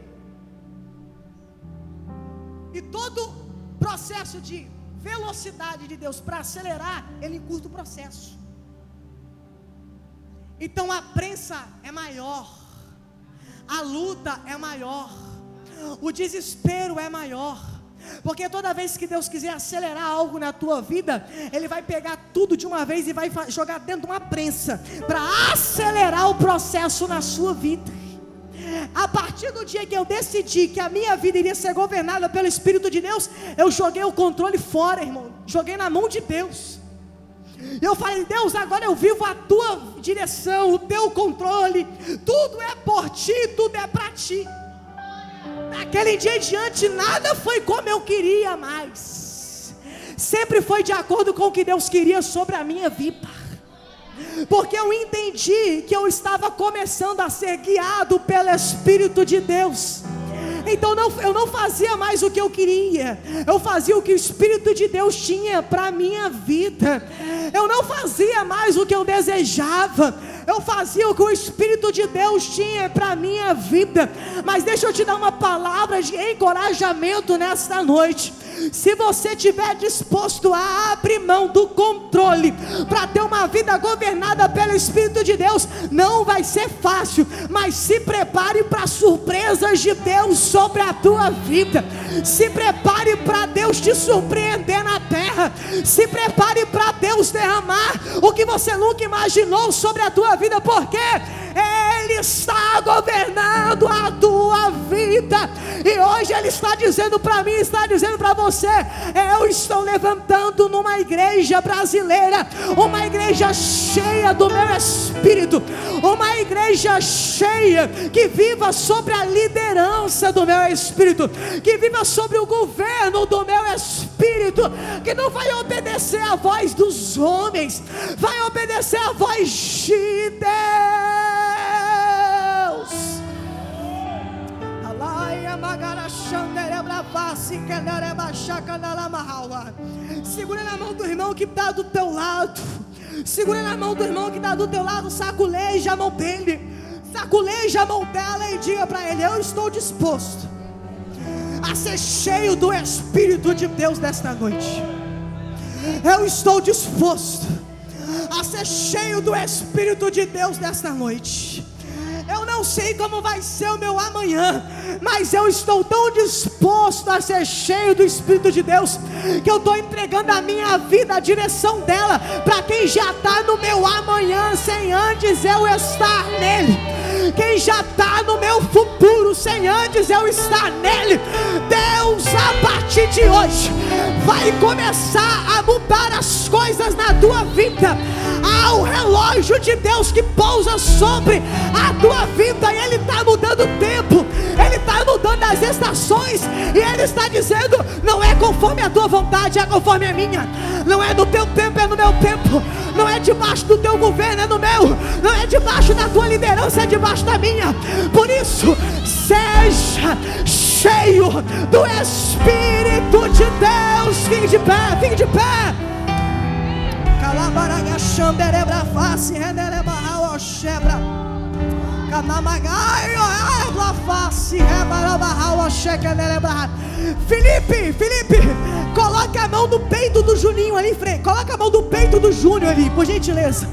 E todo processo de velocidade de Deus para acelerar, ele encurta o processo. Então a prensa é maior, a luta é maior, o desespero é maior, porque toda vez que Deus quiser acelerar algo na tua vida, Ele vai pegar tudo de uma vez e vai jogar dentro de uma prensa, para acelerar o processo na sua vida. A partir do dia que eu decidi que a minha vida iria ser governada pelo Espírito de Deus, eu joguei o controle fora, irmão, joguei na mão de Deus. Eu falei: Deus, agora eu vivo a tua direção, o teu controle, tudo é por ti, tudo é para ti. Daquele dia em diante, nada foi como eu queria mais, sempre foi de acordo com o que Deus queria sobre a minha vida. Porque eu entendi que eu estava começando a ser guiado pelo Espírito de Deus. Então eu não fazia mais o que eu queria, eu fazia o que o Espírito de Deus tinha para a minha vida. Eu não fazia mais o que eu desejava, eu fazia o que o Espírito de Deus tinha para a minha vida. Mas deixa eu te dar uma palavra de encorajamento nesta noite. Se você estiver disposto a abrir mão do controle para ter uma vida governada pelo Espírito de Deus, não vai ser fácil, mas se prepare para surpresas de Deus sobre a tua vida. Se prepare para Deus te surpreender na terra. Se prepare para Deus derramar o que você nunca imaginou sobre a tua vida, porque Ele está governando a tua vida. E hoje Ele está dizendo para mim, está dizendo para você: eu estou levantando numa igreja brasileira, uma igreja cheia do meu Espírito, uma igreja cheia que viva sobre a liderança do meu Espírito, que viva sobre o governo do meu Espírito, que não vai obedecer à voz dos homens, vai obedecer à voz de Deus. Segura na mão do irmão que está do teu lado, segura na mão do irmão que está do teu lado, saculeja a mão dele, saculeja a mão dela e diga para ele: eu estou disposto a ser cheio do Espírito de Deus nesta noite. Eu estou disposto a ser cheio do Espírito de Deus nesta noite. Eu não não sei como vai ser o meu amanhã, mas eu estou tão disposto a ser cheio do Espírito de Deus, que eu estou entregando a minha vida, a direção dela, para quem já está no meu amanhã, sem antes eu estar nele. Quem já está no meu futuro, sem antes eu estar nele. Deus, a partir de hoje, vai começar a mudar as coisas na tua vida. Há o relógio de Deus que pousa sobre a tua vida, e Ele está mudando o tempo, Ele está mudando as estações, e Ele está dizendo: não é conforme a tua vontade, é conforme a minha. Não é no teu tempo, é no meu tempo. Não é debaixo do teu governo, é no meu. Não é debaixo da tua liderança, é debaixo da minha. Por isso, seja cheio do Espírito de Deus. Fique de pé, fique de pé. Calabaraga xamberebra face, renderebra ao chebra. Canamagai, a face, rebarabra ao chequerebra. Felipe, coloca a mão no peito do Juninho ali em frente. Coloca a mão no peito do Júnior ali, por gentileza.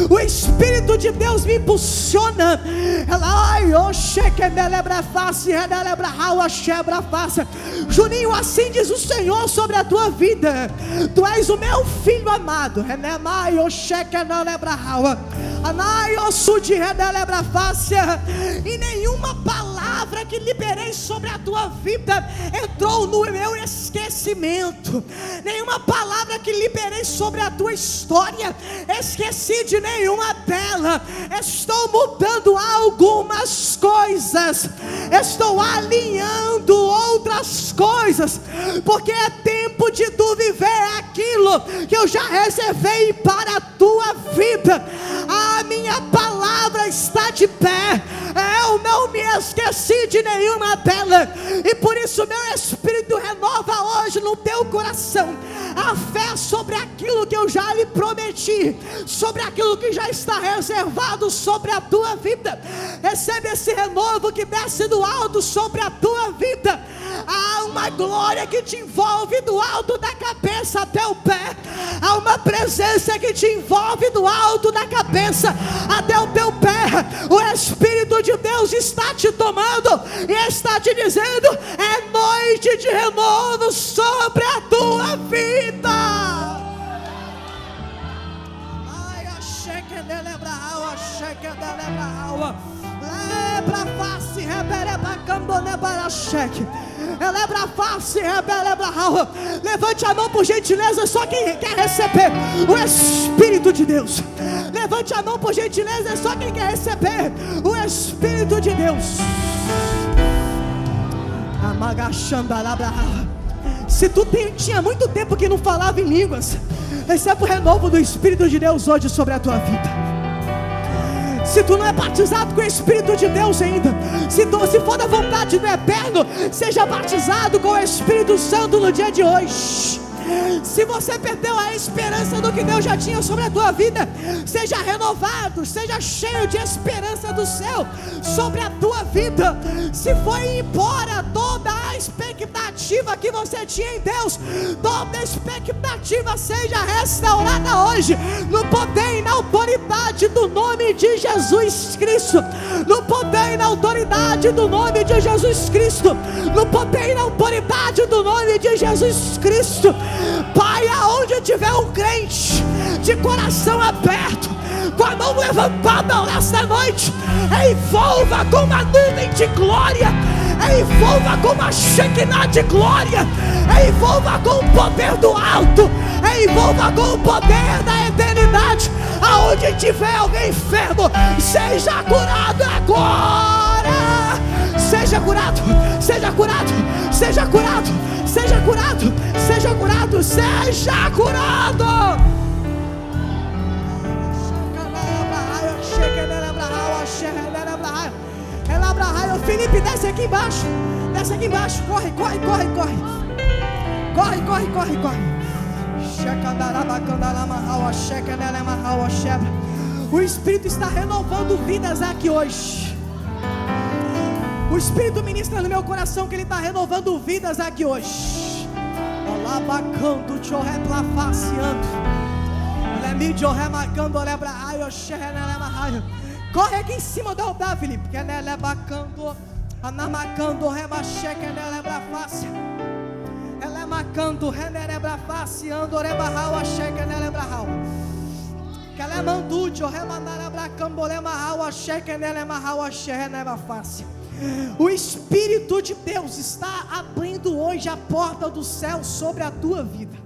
O Espírito de Deus me impulsiona. Juninho, assim diz o Senhor sobre a tua vida: tu és o meu filho amado. E nenhuma palavra que liberei sobre a tua vida entrou no meu esquecimento. Nenhuma palavra que liberei sobre a tua história esqueci de nenhuma dela. Estou mudando algumas coisas, estou alinhando outras coisas, porque é tempo de tu viver aquilo que eu já reservei para a tua vida. A minha palavra está de pé, eu não me esqueci de nenhuma dela, e por isso meu Espírito renova hoje no teu coração a fé sobre aquilo que eu já lhe prometi, sobre aquilo que já está reservado sobre a tua vida. Recebe esse renovo que desce do alto sobre a tua vida. Há uma glória que te envolve do alto da cabeça até o pé. Há uma presença que te envolve do alto da cabeça até o teu pé. O Espírito de Deus está te tomando e está te dizendo: é noite de renovo sobre a tua vida. Ai, cheque de lebra, cheque de lebra, lebra face, rebereba cambone para cheque. Elebra face, rebelebra alma. Levante a mão por gentileza, só quem quer receber o Espírito de Deus. Levante a mão por gentileza, só quem quer receber o Espírito de Deus. Se tu tinha muito tempo que não falava em línguas, recebe o renovo do Espírito de Deus hoje sobre a tua vida. Se tu não é batizado com o Espírito de Deus ainda, se for da vontade do Eterno, seja batizado com o Espírito Santo no dia de hoje. Se você perdeu a esperança do que Deus já tinha sobre a tua vida, seja renovado, seja cheio de esperança do céu sobre a tua vida. Se foi embora toda a expectativa que você tinha em Deus, toda a expectativa seja restaurada hoje, no poder e na autoridade do nome de Jesus Cristo. No poder e na autoridade do nome de Jesus Cristo. No poder e na autoridade do nome de Jesus Cristo. Pai, aonde tiver um crente de coração aberto, com a mão levantada nesta noite, envolva com uma nuvem de glória, envolva com uma Shekinah de glória, envolva com o poder do alto, envolva com o poder da eternidade. Aonde tiver alguém enfermo, seja curado agora. Seja curado, seja curado, seja curado, seja curado, seja curado, seja curado. Felipe, desce aqui embaixo, desce aqui embaixo, corre, corre, corre, corre, corre, corre, corre, corre. O Espírito está renovando vidas aqui hoje. O Espírito ministra no meu coração que Ele está renovando vidas aqui hoje. mídia, remarcando, lebra, raio, xereneleba, raio. Corre aqui em cima do altar, Felipe. Que nele bacando, anamacando, rebacheque, nelebra face. Ela macando, renelebra face, ando, rebarrau, acheque, nelebra rau. Que ela mandude, remanelebra cambolema rau, acheque, nelema rau, acheque, nelebra face. O Espírito de Deus está abrindo hoje a porta do céu sobre a tua vida.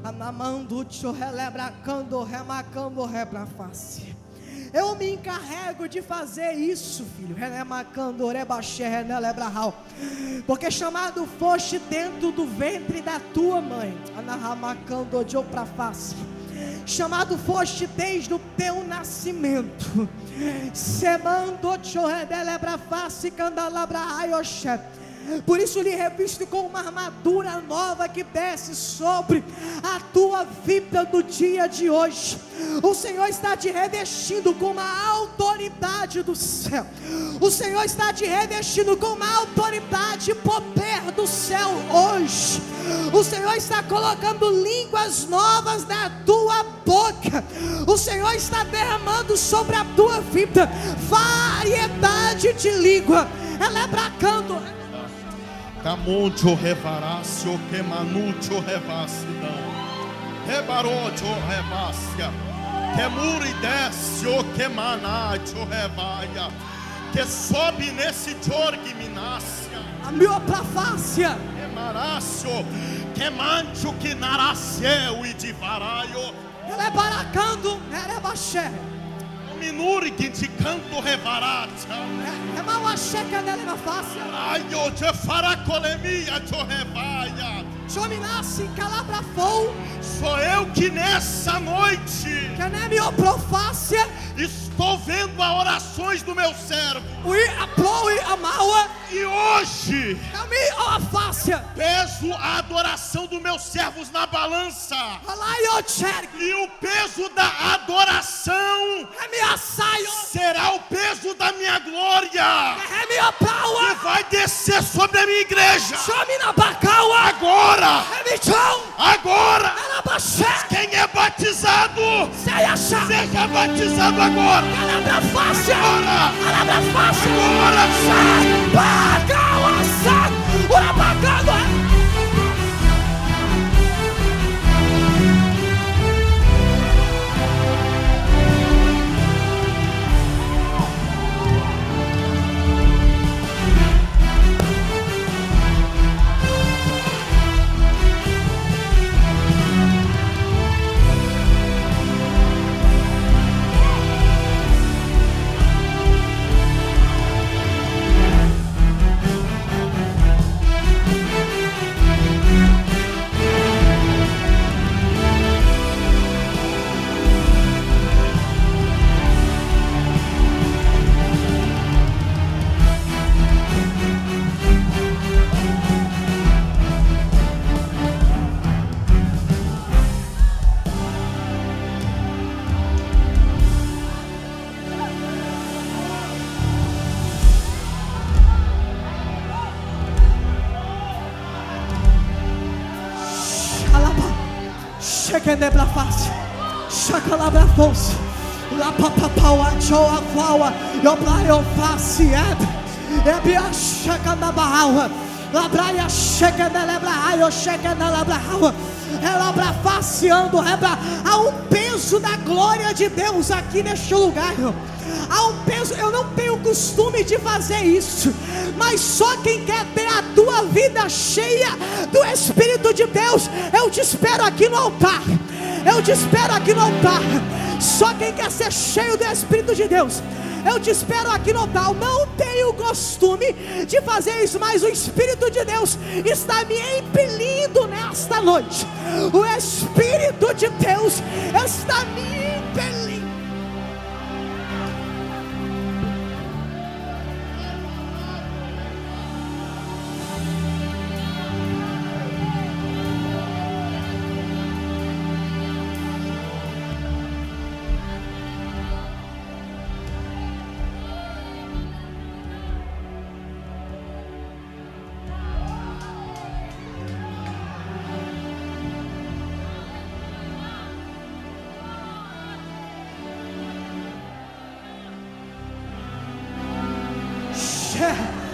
Anamanducho, relebracando, remacando, rebra face. Eu me encarrego de fazer isso, filho. Porque chamado foste dentro do ventre da tua mãe. Chamado foste desde o teu nascimento. Por isso lhe revisto com uma armadura nova que desce sobre a tua vida no dia de hoje. O Senhor está te revestindo com uma autoridade do céu. O Senhor está te revestindo com uma autoridade e poder do céu hoje. O Senhor está colocando línguas novas na tua boca. O Senhor está derramando sobre a tua vida variedade de língua. Ela é bracando. Camoncho revarácio, que manucho revacida, rebarocho revácia, que muridécio, que manacho revaia, que sobe nesse jorgiminácia, a miopafácia, que marácio, que mancho que naraceu e de varaio, ela é baracando, ela é baxé. Minuri que te canto revarata. É mal a checa dela na face. Aio te faracolemia te revaia. Chominasse calabra fogo. Sou eu que nessa noite que nem miopafácia estou vendo as orações do meu servo. Ui aploi amaua. E hoje peso a adoração dos meus servos na balança. E o peso da adoração será o peso da minha glória, que vai descer sobre a minha igreja. Agora, quem é batizado, seja batizado agora. Chequenebra face, chacalabra fosse, la papapaua, choa flaua, yo praio face, ebia chacanabaua, la praia chequenebra raio, chequenebra raua, ela faceando, há um peso da glória de Deus aqui neste lugar. Há um peso, eu não tenho costume de fazer isso, mas só quem quer ter a tua vida cheia do Espírito de Deus, eu te espero aqui no altar. Eu te espero aqui no altar. Só quem quer ser cheio do Espírito de Deus, eu te espero aqui no altar. Eu não tenho costume de fazer isso, mas o Espírito de Deus está me impelindo nesta noite. O Espírito de Deus está me impelindo.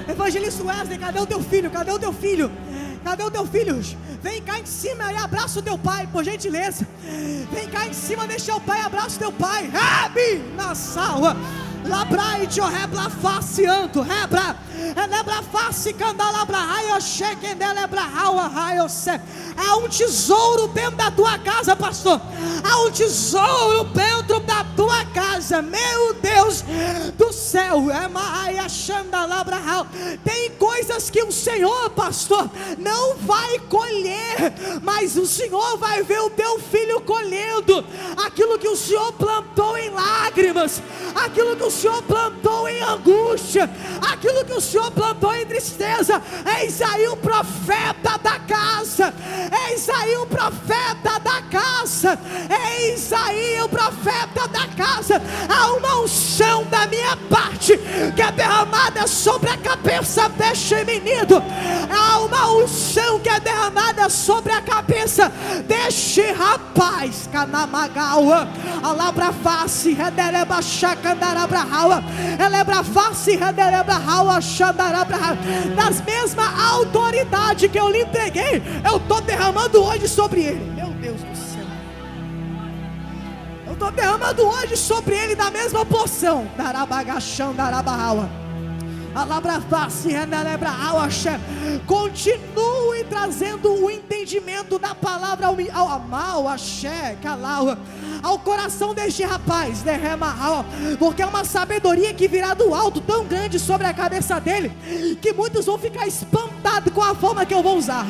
Evangelista Wesley, cadê o teu filho? Cadê o teu filho? Cadê o teu filho? Vem cá em cima e abraça o teu pai, por gentileza. Vem cá em cima, deixa o pai, abraça o teu pai. Rabi, na salva. Labrai de rebla face anto, rebra, lebra face candalabra, raio cheque delebra raio se. Há um tesouro dentro da tua casa, pastor. Há um tesouro dentro da tua casa, meu Deus do céu. É maia xandalabra. Tem coisas que o Senhor, pastor, não vai colher, mas o Senhor vai ver o teu filho colhendo aquilo que o Senhor plantou em lágrimas, aquilo que o Senhor plantou em angústia, aquilo que o Senhor plantou em tristeza. Eis aí o profeta da casa, eis aí o profeta da casa, eis aí o profeta da casa. Há uma unção da minha parte que é derramada sobre a cabeça deste menino. Há uma unção que é derramada sobre a cabeça deste rapaz. Canamagaua, alabra face, redeleba chacandarabra. Elebra face, redelebra raua, xandarabra. Das mesma autoridade que eu lhe entreguei, eu estou derramando hoje sobre ele. Meu Deus do céu, eu estou derramando hoje sobre ele da mesma porção. Darabagachão, darabarraua. Continue trazendo o entendimento da palavra ao coração deste rapaz, porque é uma sabedoria que virá do alto tão grande sobre a cabeça dele, que muitos vão ficar espantados com a forma que eu vou usar.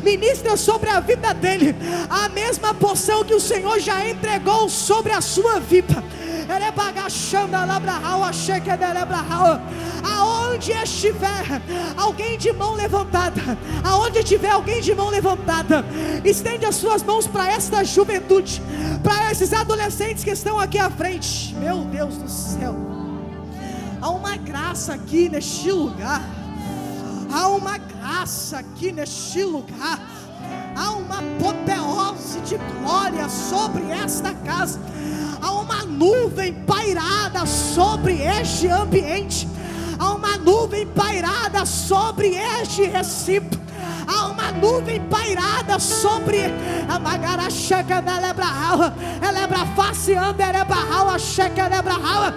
Ministra sobre a vida dele a mesma porção que o Senhor já entregou sobre a sua vida. Aonde estiver alguém de mão levantada, aonde tiver alguém de mão levantada, estende as suas mãos para esta juventude, para esses adolescentes que estão aqui à frente. Meu Deus do céu, há uma graça aqui neste lugar, há uma graça aqui neste lugar, há uma apoteose de glória sobre esta casa. Há uma nuvem pairada sobre este ambiente. Há uma nuvem pairada sobre este recinto. Há uma nuvem pairada sobre a Magaracheca Nelebrahaua. Elebra face Anderebrahaua, Checa Nebrahaua.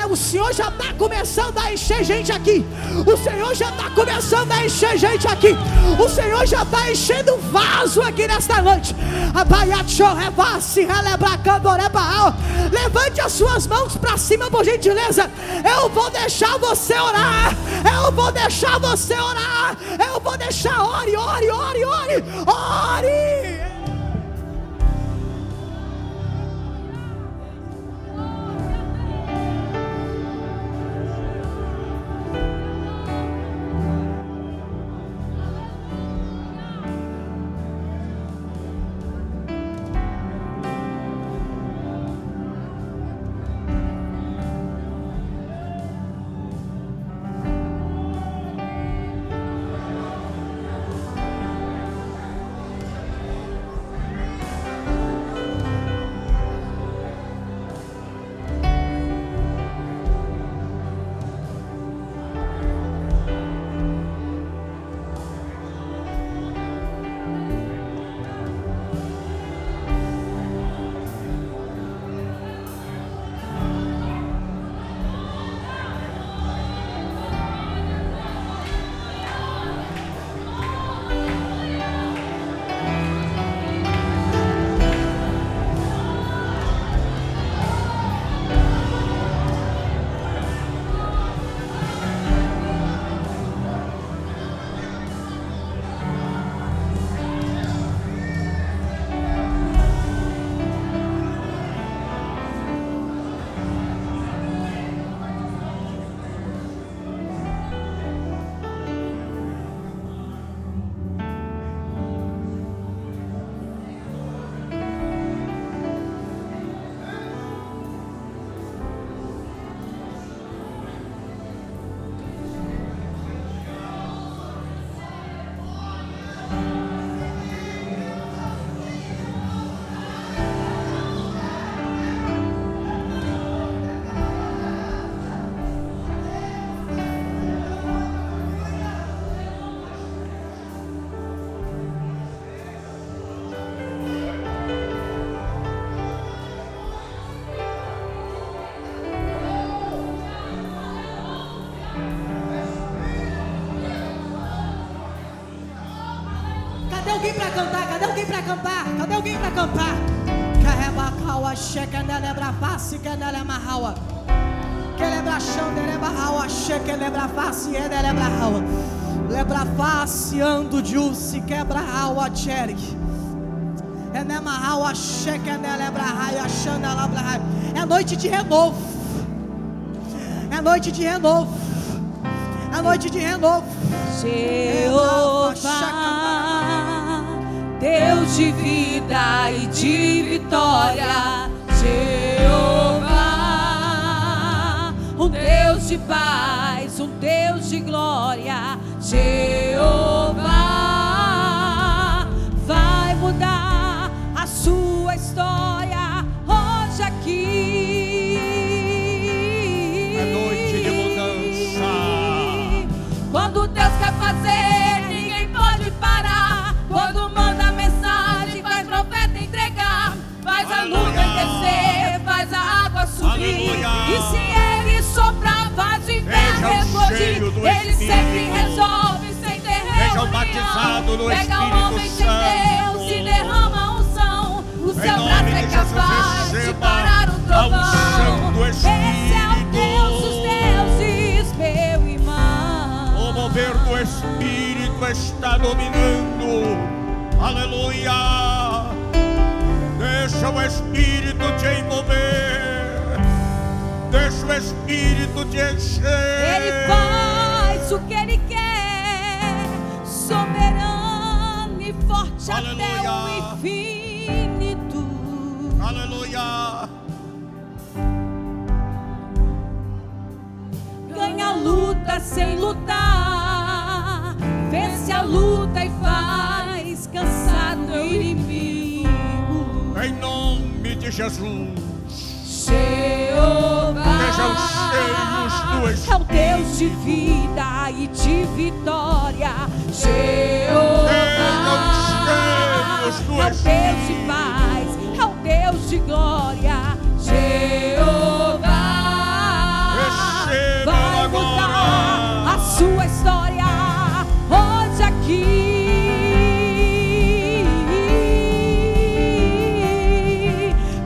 O Senhor já está começando a encher gente aqui. O Senhor já está começando a encher gente aqui. O Senhor já está enchendo o vaso aqui nesta noite. Levante as suas mãos para cima, por gentileza. Eu vou deixar você orar. Eu vou deixar você orar. Eu vou deixar. Ore, ore, ore, ore, ore. alguém para cantar? Cadê alguém para cantar? Cadê alguém para cantar? Carrebacaua, checa, nelebra face, que nelemahaua. Que lebra chão, nelebra haua, checa, lebra face, e nelebra haua. Lebra face, ando juice, quebra haua, cherik. É nemahaua, checa, nelebra haia, chana, labra haia. É noite de renovo. É noite de renovo. É noite de renovo. Jeová, Deus de vida e de vitória. Jeová, um Deus de paz, um Deus de glória. Jeová, vai mudar a sua história hoje aqui. É noite de mudança. Quando Deus quer fazer, ninguém pode parar. Quando manda mensagem, faz profeta entregar. Faz a nuvem descer, faz a água subir. Aleluia. E se Ele soprar, faz o inverno explodir. Ele sempre resolve sem ter reunião. Batizado no Pega o homem sem Espírito Deus e derrama a unção. O seu braço nome é de Jesus, capaz de receba parar o a unção trovão. do Esse é o Deus dos deuses, meu irmão. O mover do Espírito está dominando. Aleluia. Deixa o Espírito te envolver. Deixa o Espírito te encher. Ele faz o que Ele quer, soberano e forte. Aleluia. Até o infinito. Aleluia. Ganha a luta sem lutar, vence a luta e faz cansar o inimigo. Em nome de Jesus. Jeová Sejam cheios do Espírito. é o Deus de vida e de vitória. Jeová Sejam cheios do é o Deus de Espírito. paz, é o Deus de glória. Jeová Receba vai agora mudar a sua história hoje aqui.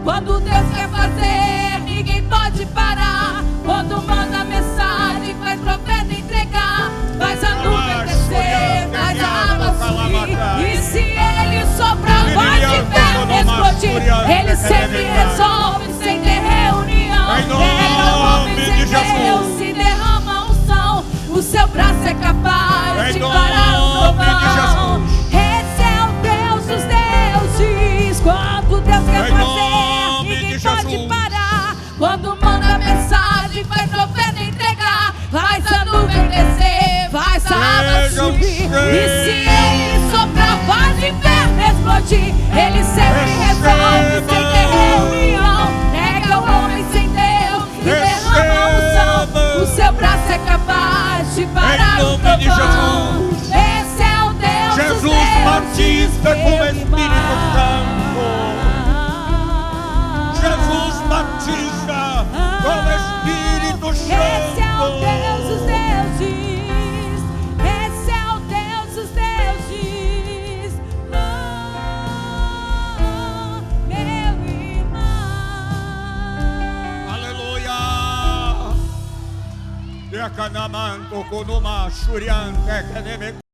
Quando Deus quer fazer, ninguém pode parar. Quando manda mensagem, faz profeta entregar. Faz a nuvem descer, faz a água subir. E se Ele soprar, vai de inverno explodir. Ele sempre resolve sem ter reunião. Em Pega o nome homem de sem Jesus. Deus e derrama a unção. O seu braço é capaz Em de parar o nome de trovão. Jesus. Esse é o Deus dos deuses. Quando Deus quer Em fazer, nome ninguém de pode Jesus. parar. Quando manda mensagem, faz profeta entregar. Faz a nuvem descer, faz a água Sejam subir. E se Ele soprar, faz o inferno explodir. Ele sempre resolve sem ter reunião. Nega o homem sem Deus e derrama a unção. O seu braço é capaz de parar Em o nome de trovão. Jesus. Esse é o Deus dos Jesus deuses, batiza com o meu Espírito irmão. Santo. Jesus batiza com o Espírito Esse é o Deus dos Santo. deuses. Esse é o Deus dos deuses. Oh, meu irmão. Aleluia. Yakanamanto konuma shuriante keneme